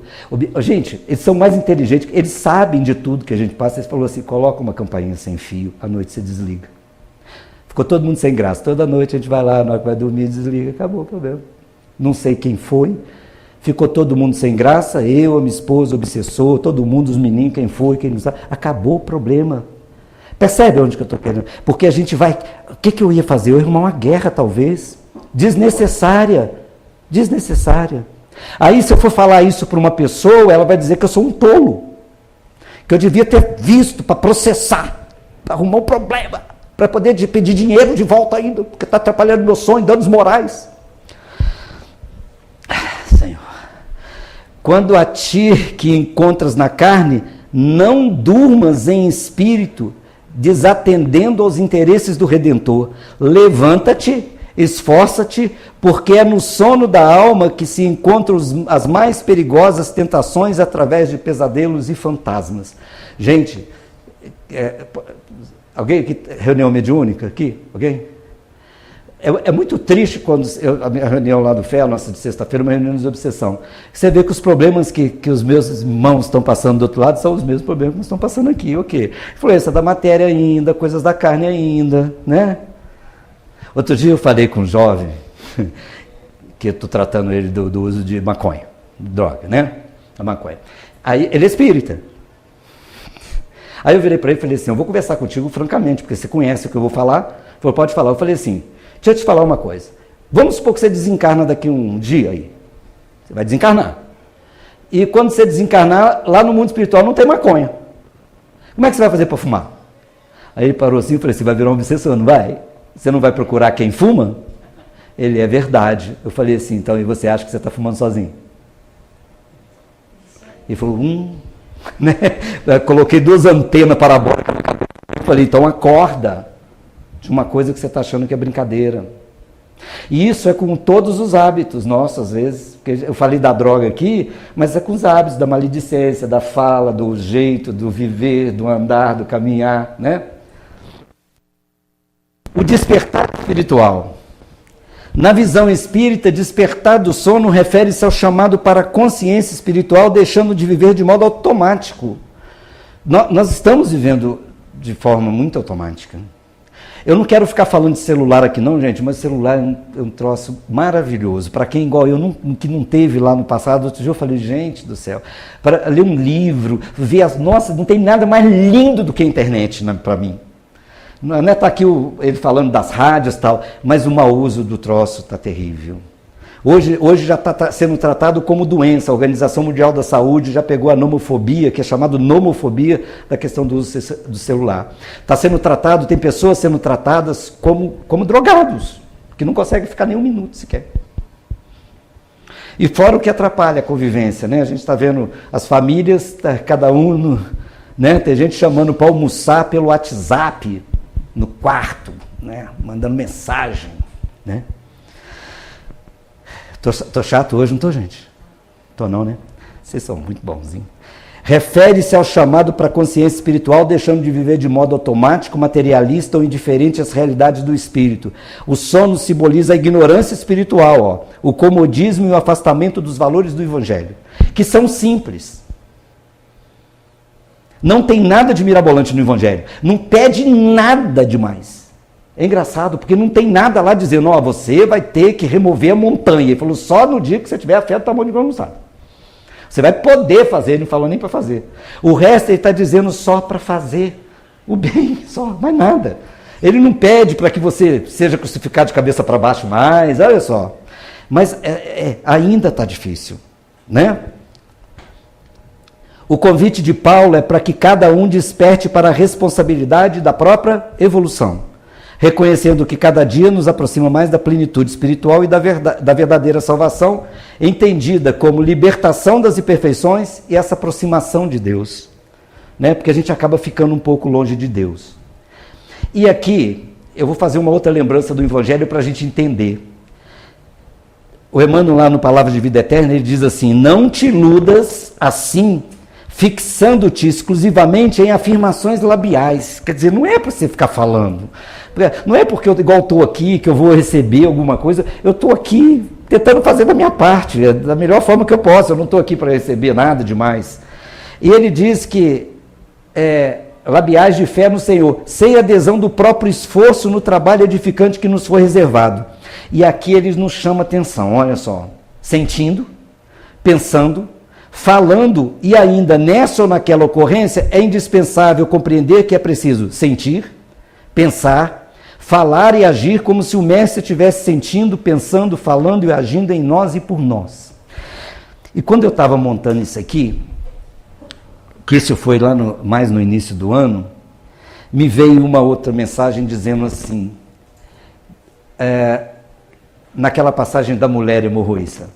gente, eles são mais inteligentes, eles sabem de tudo que a gente passa. Ele falou assim, coloca uma campainha sem fio, à noite você desliga. Ficou todo mundo sem graça. Toda noite a gente vai lá, na hora que vai dormir, desliga, acabou o problema. Não sei quem foi, ficou todo mundo sem graça, eu, a minha esposa, o obsessor, todo mundo, os meninos, quem foi, quem não sabe. Acabou o problema. Percebe onde que eu estou querendo? Porque a gente vai... O que eu ia fazer? Eu ia arrumar uma guerra, talvez, desnecessária. Aí, se eu for falar isso para uma pessoa, ela vai dizer que eu sou um tolo. Que eu devia ter visto para processar, para arrumar um problema, para poder pedir dinheiro de volta ainda, porque está atrapalhando meu sonho, danos morais. Senhor, quando a ti que encontras na carne, não durmas em espírito, desatendendo aos interesses do Redentor. Levanta-te, esforça-te, porque é no sono da alma que se encontram as mais perigosas tentações através de pesadelos e fantasmas. Gente, alguém aqui, reunião mediúnica aqui? Alguém? É muito triste quando a minha reunião lá do Fé, a nossa de sexta-feira, uma reunião de obsessão. Você vê que os problemas que os meus irmãos estão passando do outro lado são os mesmos problemas que nós estamos passando aqui. Ok. Influência da matéria ainda, coisas da carne ainda, né? Outro dia eu falei com um jovem, que eu estou tratando ele do uso de maconha, droga, né? A maconha. Aí ele é espírita. Aí eu virei para ele e falei assim, eu vou conversar contigo francamente, porque você conhece o que eu vou falar. Ele falou, pode falar. Eu falei assim, deixa eu te falar uma coisa. Vamos supor que você desencarna daqui um dia aí. Você vai desencarnar. E quando você desencarnar, lá no mundo espiritual não tem maconha. Como é que você vai fazer para fumar? Aí ele parou assim e falou, você vai virar um obsessor, não vai? Você não vai procurar quem fuma? Ele, é verdade. Eu falei assim, então, e você acha que você está fumando sozinho? Ele falou, né? Eu coloquei 2 antenas parabólicas na cabeça. Eu falei, então acorda de uma coisa que você está achando que é brincadeira. E isso é com todos os hábitos nossos, às vezes, porque eu falei da droga aqui, mas é com os hábitos da maledicência, da fala, do jeito, do viver, do andar, do caminhar, né? O despertar espiritual. Na visão espírita, despertar do sono refere-se ao chamado para a consciência espiritual, deixando de viver de modo automático. Nós estamos vivendo de forma muito automática. Eu não quero ficar falando de celular aqui não, gente, mas celular é um troço maravilhoso. Para quem igual eu, que não teve lá no passado, outro dia eu falei, gente do céu, para ler um livro, ver as... Nossa, não tem nada mais lindo do que a internet, né, para mim. Não é tá aqui ele falando das rádios e tal, mas o mau uso do troço está terrível. Hoje já está sendo tratado como doença. A Organização Mundial da Saúde já pegou a nomofobia, que é chamado nomofobia, da questão do uso do celular. Está sendo tratado, tem pessoas sendo tratadas como drogados, que não conseguem ficar nem um minuto sequer. E fora o que atrapalha a convivência, né? A gente está vendo as famílias, cada um, né? Tem gente chamando para almoçar pelo WhatsApp, no quarto, né? Mandando mensagem, né? Tô chato hoje, não tô, gente? Tô não, né? Vocês são muito bonzinhos. Refere-se ao chamado para a consciência espiritual, deixando de viver de modo automático, materialista ou indiferente às realidades do espírito. O sono simboliza a ignorância espiritual, o comodismo e o afastamento dos valores do evangelho, que são simples. Não tem nada de mirabolante no evangelho. Não pede nada demais. É engraçado, porque não tem nada lá dizendo, ó, você vai ter que remover a montanha. Ele falou, só no dia que você tiver a fé do tamanho de grão mostarda. Você vai poder fazer, ele não falou nem para fazer. O resto ele está dizendo só para fazer o bem, só, mais nada. Ele não pede para que você seja crucificado de cabeça para baixo mais, olha só. Mas ainda está difícil, né? O convite de Paulo é para que cada um desperte para a responsabilidade da própria evolução, reconhecendo que cada dia nos aproxima mais da plenitude espiritual e da verdadeira salvação, entendida como libertação das imperfeições e essa aproximação de Deus, né? Porque a gente acaba ficando um pouco longe de Deus. E aqui, eu vou fazer uma outra lembrança do Evangelho para a gente entender. O Emmanuel, lá no Palavra de Vida Eterna, ele diz assim, não te iludas assim, fixando-te exclusivamente em afirmações labiais. Quer dizer, não é para você ficar falando. Não é porque eu igual estou aqui, que eu vou receber alguma coisa. Eu estou aqui tentando fazer da minha parte, da melhor forma que eu posso. Eu não estou aqui para receber nada demais. E ele diz que labiais de fé no Senhor, sem adesão do próprio esforço no trabalho edificante que nos foi reservado. E aqui ele nos chama atenção, olha só. Sentindo, pensando, falando e ainda nessa ou naquela ocorrência, é indispensável compreender que é preciso sentir, pensar, falar e agir como se o mestre estivesse sentindo, pensando, falando e agindo em nós e por nós. E quando eu estava montando isso aqui, que isso foi lá mais no início do ano, me veio uma outra mensagem dizendo assim, naquela passagem da mulher hemorroíça.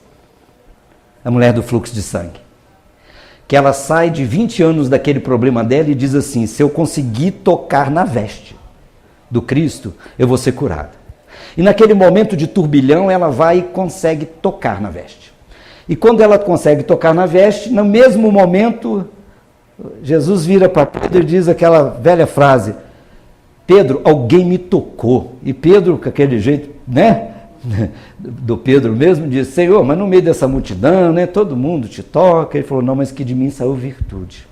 a mulher do fluxo de sangue. Que ela sai de 20 anos daquele problema dela e diz assim: se eu conseguir tocar na veste do Cristo, eu vou ser curada. E naquele momento de turbilhão, ela vai e consegue tocar na veste. E quando ela consegue tocar na veste, no mesmo momento, Jesus vira para Pedro e diz aquela velha frase: Pedro, alguém me tocou. E Pedro, com aquele jeito, né? Do Pedro mesmo, disse: Senhor, mas no meio dessa multidão, né, todo mundo te toca. Ele falou: não, mas que de mim saiu virtude.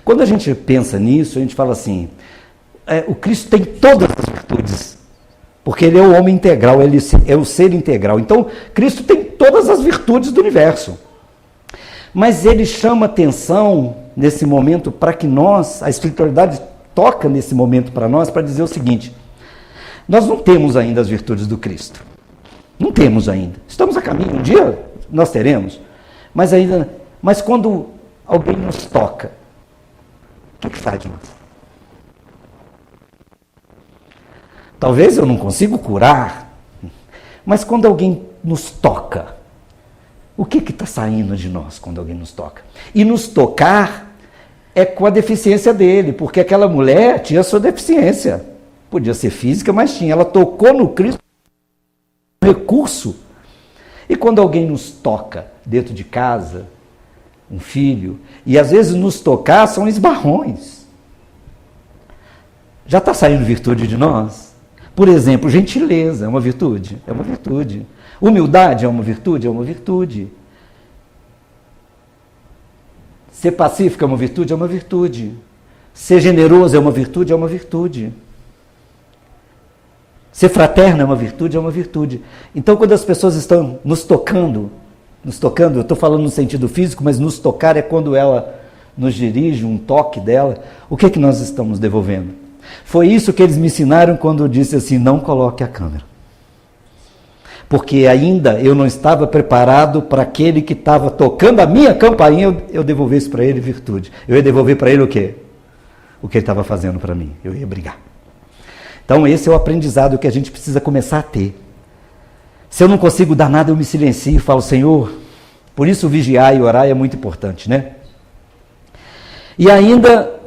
Quando a gente pensa nisso, a gente fala assim: o Cristo tem todas as virtudes, porque ele é o homem integral, ele é o ser integral. Então, Cristo tem todas as virtudes do universo. Mas ele chama atenção nesse momento para que nós, a espiritualidade toca nesse momento para nós, para dizer o seguinte: nós não temos ainda as virtudes do Cristo. Não temos ainda. Estamos a caminho, um dia nós teremos. Mas quando alguém nos toca, o que sai de nós? Talvez eu não consiga curar, mas quando alguém nos toca, o que está saindo de nós quando alguém nos toca? E nos tocar é com a deficiência dele, porque aquela mulher tinha sua deficiência. Podia ser física, mas tinha. Ela tocou no Cristo, recurso. E quando alguém nos toca dentro de casa, um filho, e às vezes nos tocar são esbarrões. Já está saindo virtude de nós? Por exemplo, gentileza é uma virtude? É uma virtude. Humildade é uma virtude? É uma virtude. Ser pacífico é uma virtude? É uma virtude. Ser generoso é uma virtude? É uma virtude. Ser fraterno é uma virtude? É uma virtude. Então, quando as pessoas estão nos tocando, eu estou falando no sentido físico, mas nos tocar é quando ela nos dirige, um toque dela, o que é que nós estamos devolvendo? Foi isso que eles me ensinaram quando eu disse assim: não coloque a câmera. Porque ainda eu não estava preparado para aquele que estava tocando a minha campainha, eu devolvesse para ele virtude. Eu ia devolver para ele o quê? O que ele estava fazendo para mim. Eu ia brigar. Então esse é o aprendizado que a gente precisa começar a ter. Se eu não consigo dar nada, eu me silencio e falo: Senhor, por isso vigiar e orar é muito importante, né? E ainda,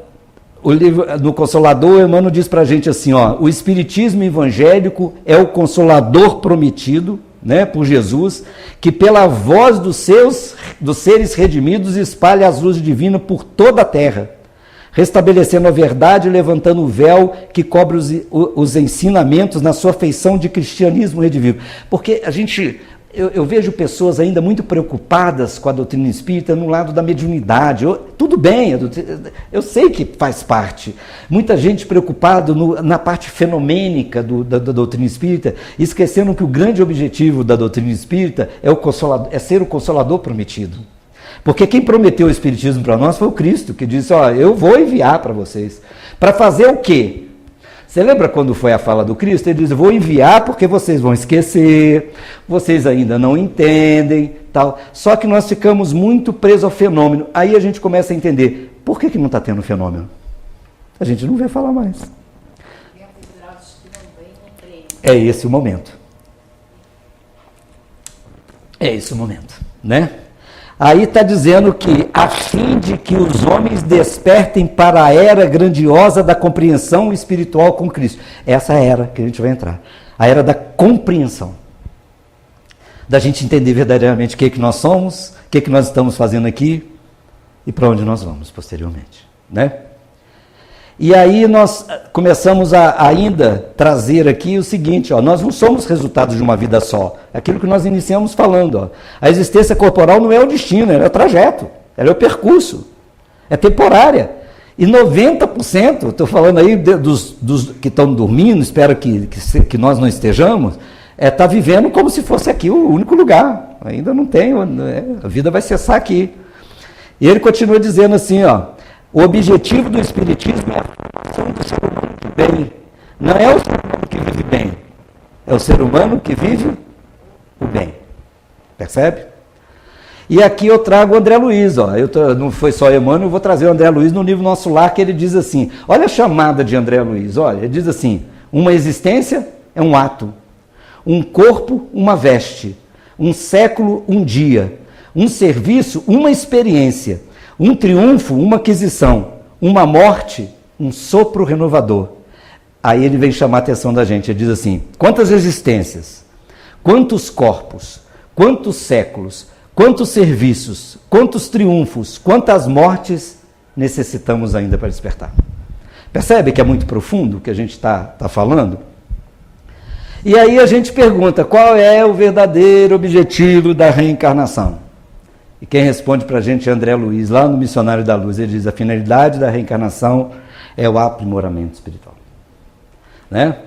o livro, no Consolador, Emmanuel diz para a gente assim, ó: o Espiritismo evangélico é o Consolador prometido, né, por Jesus, que pela voz dos seres redimidos espalha as luzes divinas por toda a terra, restabelecendo a verdade e levantando o véu que cobre os ensinamentos na sua feição de cristianismo redivivo. Porque eu vejo pessoas ainda muito preocupadas com a doutrina espírita no lado da mediunidade. Tudo bem, eu sei que faz parte. Muita gente preocupada na parte fenomênica da doutrina espírita, esquecendo que o grande objetivo da doutrina espírita é ser o Consolador prometido. Porque quem prometeu o Espiritismo para nós foi o Cristo, que disse: ó, eu vou enviar para vocês. Para fazer o quê? Você lembra quando foi a fala do Cristo? Ele diz: eu vou enviar porque vocês vão esquecer, vocês ainda não entendem, tal. Só que nós ficamos muito presos ao fenômeno. Aí a gente começa a entender, por que não está tendo fenômeno? A gente não vê falar mais. É esse o momento. É esse o momento, né? Aí está dizendo que, a fim de que os homens despertem para a era grandiosa da compreensão espiritual com Cristo. Essa era que a gente vai entrar. A era da compreensão. Da gente entender verdadeiramente o que nós somos, o que nós estamos fazendo aqui e para onde nós vamos posteriormente, né? E aí nós começamos a ainda trazer aqui o seguinte, ó: nós não somos resultado de uma vida só. Aquilo que nós iniciamos falando, ó. A existência corporal não é o destino, ela é o trajeto, ela é o percurso, é temporária. E 90%, estou falando aí dos que estão dormindo, espero que nós não estejamos, está vivendo como se fosse aqui o único lugar. Ainda não tem, a vida vai cessar aqui. E ele continua dizendo assim, ó: o objetivo do Espiritismo é a formação do ser humano que bem. Não é o ser humano que vive bem, é o ser humano que vive o bem. Percebe? E aqui eu trago o André Luiz, ó. Não foi só Emmanuel, eu vou trazer o André Luiz no livro Nosso Lar, que ele diz assim, olha a chamada de André Luiz, olha, ele diz assim: uma existência é um ato, um corpo, uma veste, um século, um dia, um serviço, uma experiência, um triunfo, uma aquisição, uma morte, um sopro renovador. Aí ele vem chamar a atenção da gente, ele diz assim, quantas existências, quantos corpos, quantos séculos, quantos serviços, quantos triunfos, quantas mortes necessitamos ainda para despertar. Percebe que é muito profundo o que a gente está falando? E aí a gente pergunta, qual é o verdadeiro objetivo da reencarnação? E quem responde para a gente é André Luiz, lá no Missionário da Luz. Ele diz, a finalidade da reencarnação é o aprimoramento espiritual. Né?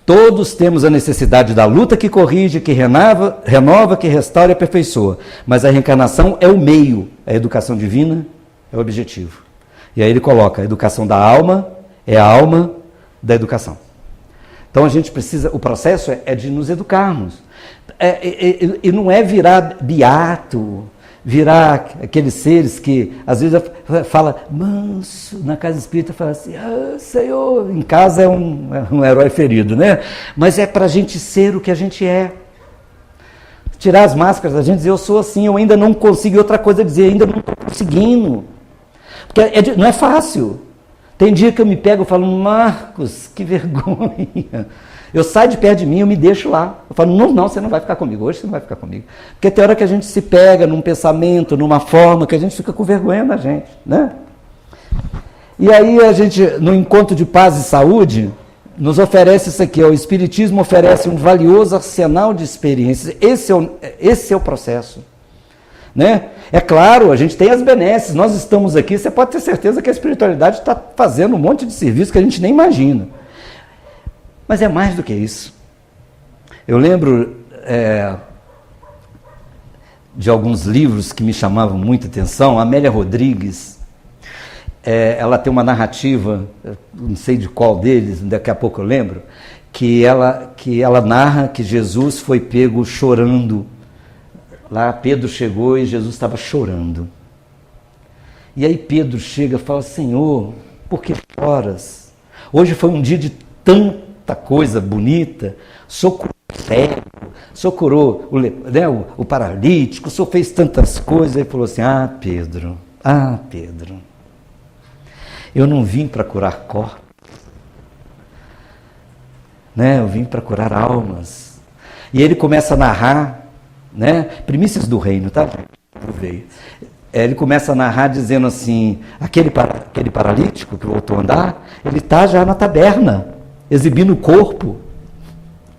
Todos temos a necessidade da luta que corrige, que renova, que restaura e aperfeiçoa. Mas a reencarnação é o meio, a educação divina é o objetivo. E aí ele coloca, a educação da alma é a alma da educação. Então a gente precisa, o processo é de nos educarmos. E não é virar beato, virar aqueles seres que às vezes fala manso, na casa espírita fala assim, Senhor, em casa é um herói ferido, né? Mas é para a gente ser o que a gente é. Tirar as máscaras da gente, dizer eu sou assim, eu ainda não consigo, e outra coisa dizer, ainda não estou conseguindo. Porque não é fácil. Tem dia que eu me pego e falo, Marcos, que vergonha. Eu saio de perto de mim, eu me deixo lá. Eu falo, não, você não vai ficar comigo, hoje você não vai ficar comigo. Porque tem hora que a gente se pega num pensamento, numa forma, que a gente fica com vergonha da gente, né? E aí a gente, no encontro de paz e saúde, nos oferece isso aqui, o Espiritismo oferece um valioso arsenal de experiências. Esse é o processo. Né? É claro, a gente tem as benesses, nós estamos aqui, você pode ter certeza que a espiritualidade está fazendo um monte de serviço que a gente nem imagina. Mas é mais do que isso. Eu lembro de alguns livros que me chamavam muita atenção. A Amélia Rodrigues, ela tem uma narrativa, não sei de qual deles, daqui a pouco eu lembro, que ela narra que Jesus foi pego chorando. Lá Pedro chegou e Jesus estava chorando. E aí Pedro chega e fala, Senhor, por que choras? Hoje foi um dia de tanta coisa bonita, socorreu o cego, socorreu o paralítico, o Senhor fez tantas coisas. Aí falou assim, Pedro, eu não vim para curar corpos, né? Eu vim para curar almas. E ele começa a narrar, né? Primícias do reino, tá? Ele começa a narrar dizendo assim, aquele paralítico que voltou a andar, ele está já na taberna, exibindo o corpo.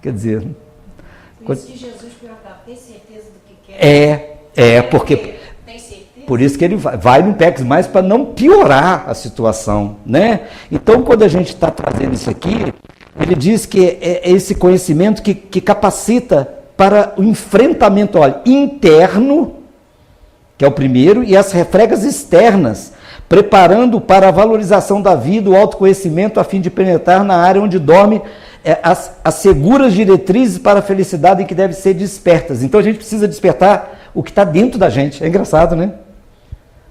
Quer dizer... Por isso que Jesus pergunta, tem certeza do que quer? Porque... Tem certeza? Por isso que ele vai no PEX mais para não piorar a situação, né? Então, quando a gente está trazendo isso aqui, ele diz que é esse conhecimento que capacita para o enfrentamento interno, que é o primeiro, e as refregas externas, preparando para a valorização da vida, o autoconhecimento, a fim de penetrar na área onde dorme as seguras diretrizes para a felicidade que devem ser despertas. Então a gente precisa despertar o que está dentro da gente. É engraçado, né?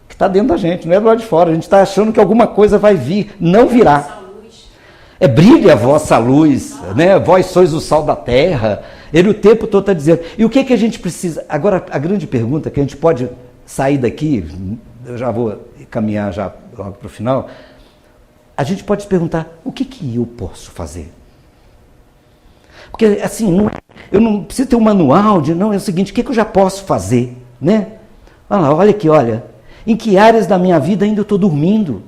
O que está dentro da gente, não é do lado de fora. A gente está achando que alguma coisa vai vir, não virá. Brilha a vossa luz, né? Vós sois o sal da terra. Ele o tempo todo está dizendo. E o que a gente precisa? Agora, a grande pergunta que a gente pode sair daqui, eu já vou caminhar já logo para o final, a gente pode se perguntar, o que eu posso fazer? Porque, assim, eu não preciso ter um manual não, é o seguinte, o que eu já posso fazer? Né? Olha aqui, olha, em que áreas da minha vida ainda eu estou dormindo?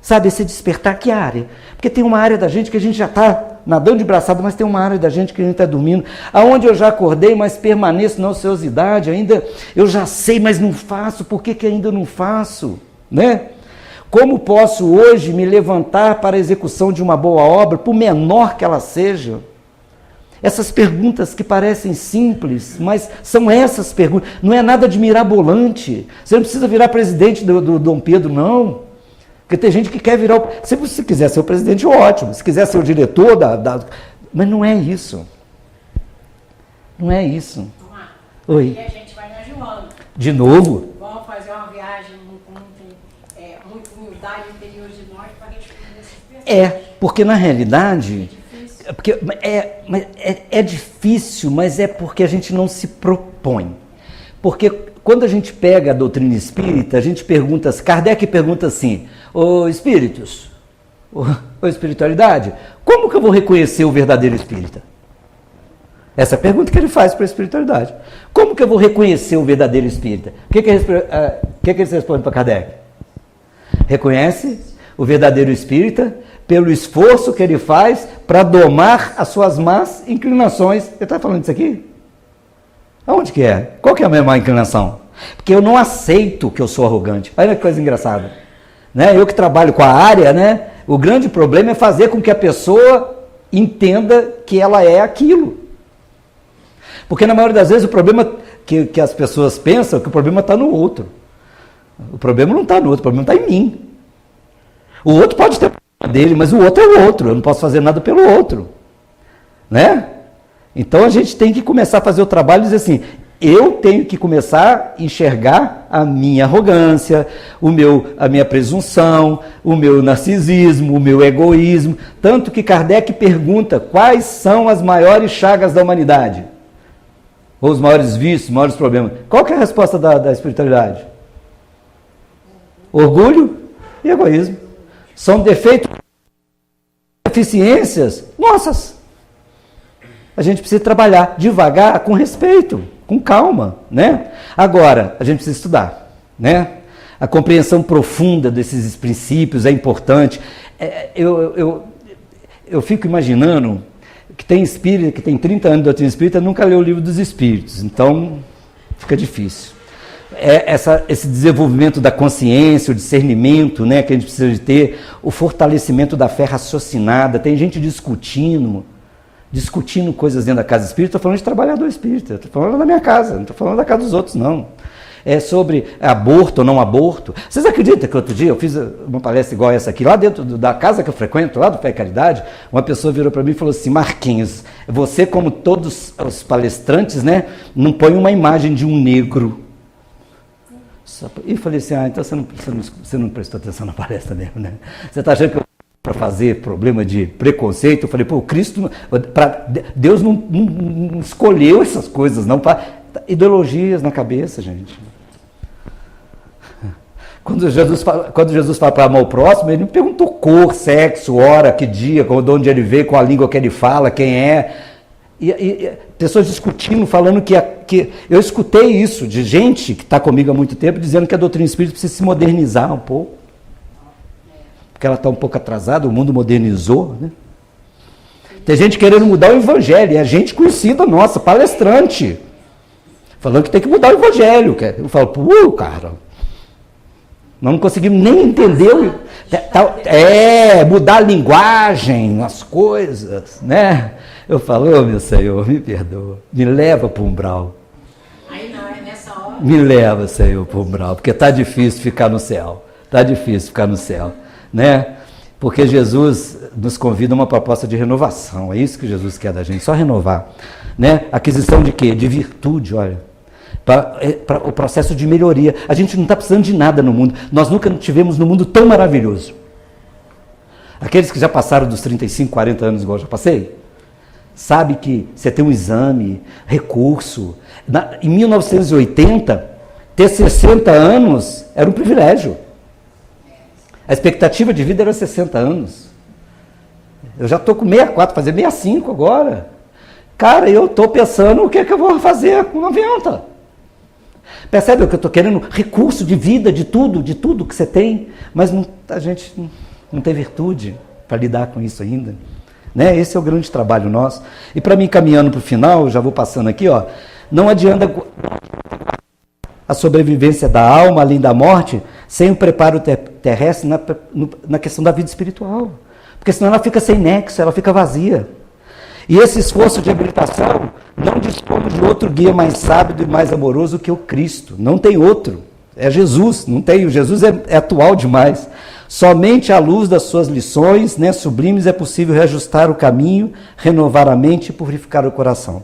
Sabe, esse despertar, que área? Porque tem uma área da gente que a gente já está nadando de braçada, mas tem uma área da gente que a gente está dormindo. Aonde eu já acordei, mas permaneço na ociosidade, ainda eu já sei, mas não faço. Por que ainda não faço? Né? Como posso hoje me levantar para a execução de uma boa obra, por menor que ela seja? Essas perguntas que parecem simples, mas são essas perguntas. Não é nada de mirabolante. Você não precisa virar presidente do Dom Pedro, não. Porque tem gente que quer virar... Se você quiser ser o presidente, ótimo. Se quiser ser o diretor Mas não é isso. Não é isso. Oi. E a gente vai na Joana. De novo? Vamos fazer uma viagem com muita humildade interior de nós para responder essas perguntas. Porque na realidade... É difícil. É difícil, mas é porque a gente não se propõe. Porque quando a gente pega a doutrina espírita, a gente pergunta, Kardec pergunta assim, ô espíritos, ô espiritualidade, como que eu vou reconhecer o verdadeiro espírita? Essa é a pergunta que ele faz para a espiritualidade. Como que eu vou reconhecer o verdadeiro espírita? O que eles respondem para Kardec? Reconhece o verdadeiro espírita pelo esforço que ele faz para domar as suas más inclinações. Ele está falando isso aqui? Aonde que é? Qual que é a minha má inclinação? Porque eu não aceito que eu sou arrogante. Olha que coisa engraçada. Né? Eu que trabalho com a área, né? O grande problema é fazer com que a pessoa entenda que ela é aquilo. Porque na maioria das vezes o problema que as pessoas pensam é que o problema está no outro. O problema não está no outro, o problema está em mim. O outro pode ter problema dele, mas o outro é o outro, eu não posso fazer nada pelo outro. Né? Então a gente tem que começar a fazer o trabalho e dizer assim, eu tenho que começar a enxergar a minha arrogância, a minha presunção, o meu narcisismo, o meu egoísmo. Tanto que Kardec pergunta quais são as maiores chagas da humanidade. Ou os maiores vícios, os maiores problemas. Qual que é a resposta da espiritualidade? Orgulho e egoísmo. São defeitos, deficiências nossas. A gente precisa trabalhar devagar, com respeito, com calma, né? Agora, a gente precisa estudar, né? A compreensão profunda desses princípios é importante. Eu fico imaginando que tem espírita, que tem 30 anos de doutrina espírita, nunca leu o Livro dos Espíritos, então fica difícil. Esse desenvolvimento da consciência, o discernimento, né, que a gente precisa de ter, o fortalecimento da fé raciocinada, tem gente discutindo coisas dentro da casa espírita. Estou falando de trabalhador espírita, estou falando da minha casa, não estou falando da casa dos outros, não. É sobre aborto ou não aborto. Vocês acreditam que outro dia eu fiz uma palestra igual essa aqui, lá dentro da casa que eu frequento, lá do Fé e Caridade, uma pessoa virou para mim e falou assim, Marquinhos, você, como todos os palestrantes, né, não põe uma imagem de um negro. E falei assim, então você não prestou atenção na palestra mesmo, né? Você está achando que eu para fazer problema de preconceito? Eu falei, Cristo, Deus não escolheu essas coisas, não, para ideologias na cabeça, gente. Quando Jesus fala para amar o próximo, ele não perguntou cor, sexo, hora, que dia, de onde ele veio, qual a língua que ele fala, quem é. E pessoas discutindo, falando que eu escutei isso de gente que está comigo há muito tempo, dizendo que a doutrina espírita precisa se modernizar um pouco. Porque ela está um pouco atrasada, o mundo modernizou, né? Tem gente querendo mudar o evangelho, é gente conhecida nossa, palestrante, falando que tem que mudar o evangelho. Eu falo, cara, nós não conseguimos nem entender, mudar a linguagem, as coisas, né? Eu falo, meu Senhor, me perdoa, me leva para o umbral. Aí não, é nessa hora. Me leva, Senhor, para o umbral, porque está difícil ficar no céu, né? Porque Jesus nos convida a uma proposta de renovação, é isso que Jesus quer da gente, só renovar, né? Aquisição de quê? De virtude, olha, para o processo de melhoria. A gente não está precisando de nada no mundo, nós nunca tivemos no mundo tão maravilhoso. Aqueles que já passaram dos 35, 40 anos, igual eu já passei, sabe que você tem um exame, recurso. Em 1980, ter 60 anos era um privilégio. A expectativa de vida era 60 anos. Eu já estou com 64, fazer 65 agora. Cara, eu estou pensando o que é que eu vou fazer com 90. Percebe o que eu estou querendo? Recurso de vida, de tudo que você tem, mas a gente não tem virtude para lidar com isso ainda. Né? Esse é o grande trabalho nosso. E para mim, caminhando para o final, já vou passando aqui, ó, não adianta a sobrevivência da alma além da morte sem o preparo terrestre na questão da vida espiritual. Porque senão ela fica sem nexo, ela fica vazia. E esse esforço de habilitação, não dispomos de outro guia mais sábio e mais amoroso que o Cristo. Não tem outro. É Jesus, não tem. O Jesus é atual demais. Somente à luz das suas lições, né, sublimes, é possível reajustar o caminho, renovar a mente e purificar o coração.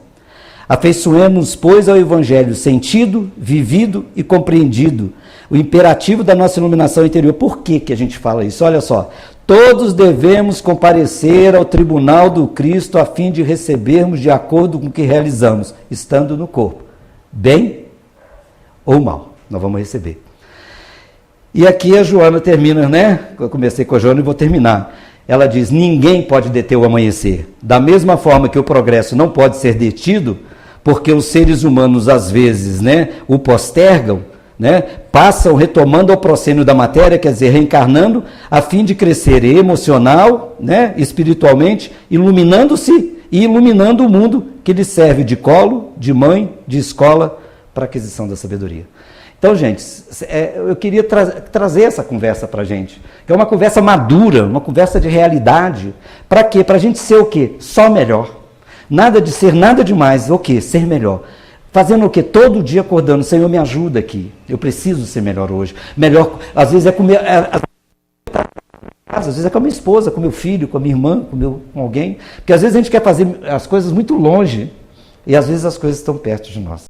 Afeiçoemos, pois, ao Evangelho sentido, vivido e compreendido, o imperativo da nossa iluminação interior. Por que a gente fala isso? Olha só, todos devemos comparecer ao tribunal do Cristo a fim de recebermos de acordo com o que realizamos, estando no corpo, bem ou mal, nós vamos receber. E aqui a Joana termina, né? Eu comecei com a Joana e vou terminar. Ela diz, ninguém pode deter o amanhecer. Da mesma forma que o progresso não pode ser detido, porque os seres humanos, às vezes, né, o postergam, né, passam retomando ao proscênio da matéria, quer dizer, reencarnando, a fim de crescer emocional, né, espiritualmente, iluminando-se e iluminando o mundo que lhe serve de colo, de mãe, de escola, para a aquisição da sabedoria. Então, gente, eu queria trazer essa conversa para a gente, que é uma conversa madura, uma conversa de realidade. Para quê? Para a gente ser o quê? Só melhor. Nada de ser nada demais, o quê? Ser melhor. Fazendo o quê? Todo dia acordando, Senhor, me ajuda aqui. Eu preciso ser melhor hoje. Melhor, às vezes é com às vezes é com a minha esposa, com meu filho, com a minha irmã, com alguém. Porque às vezes a gente quer fazer as coisas muito longe e às vezes as coisas estão perto de nós.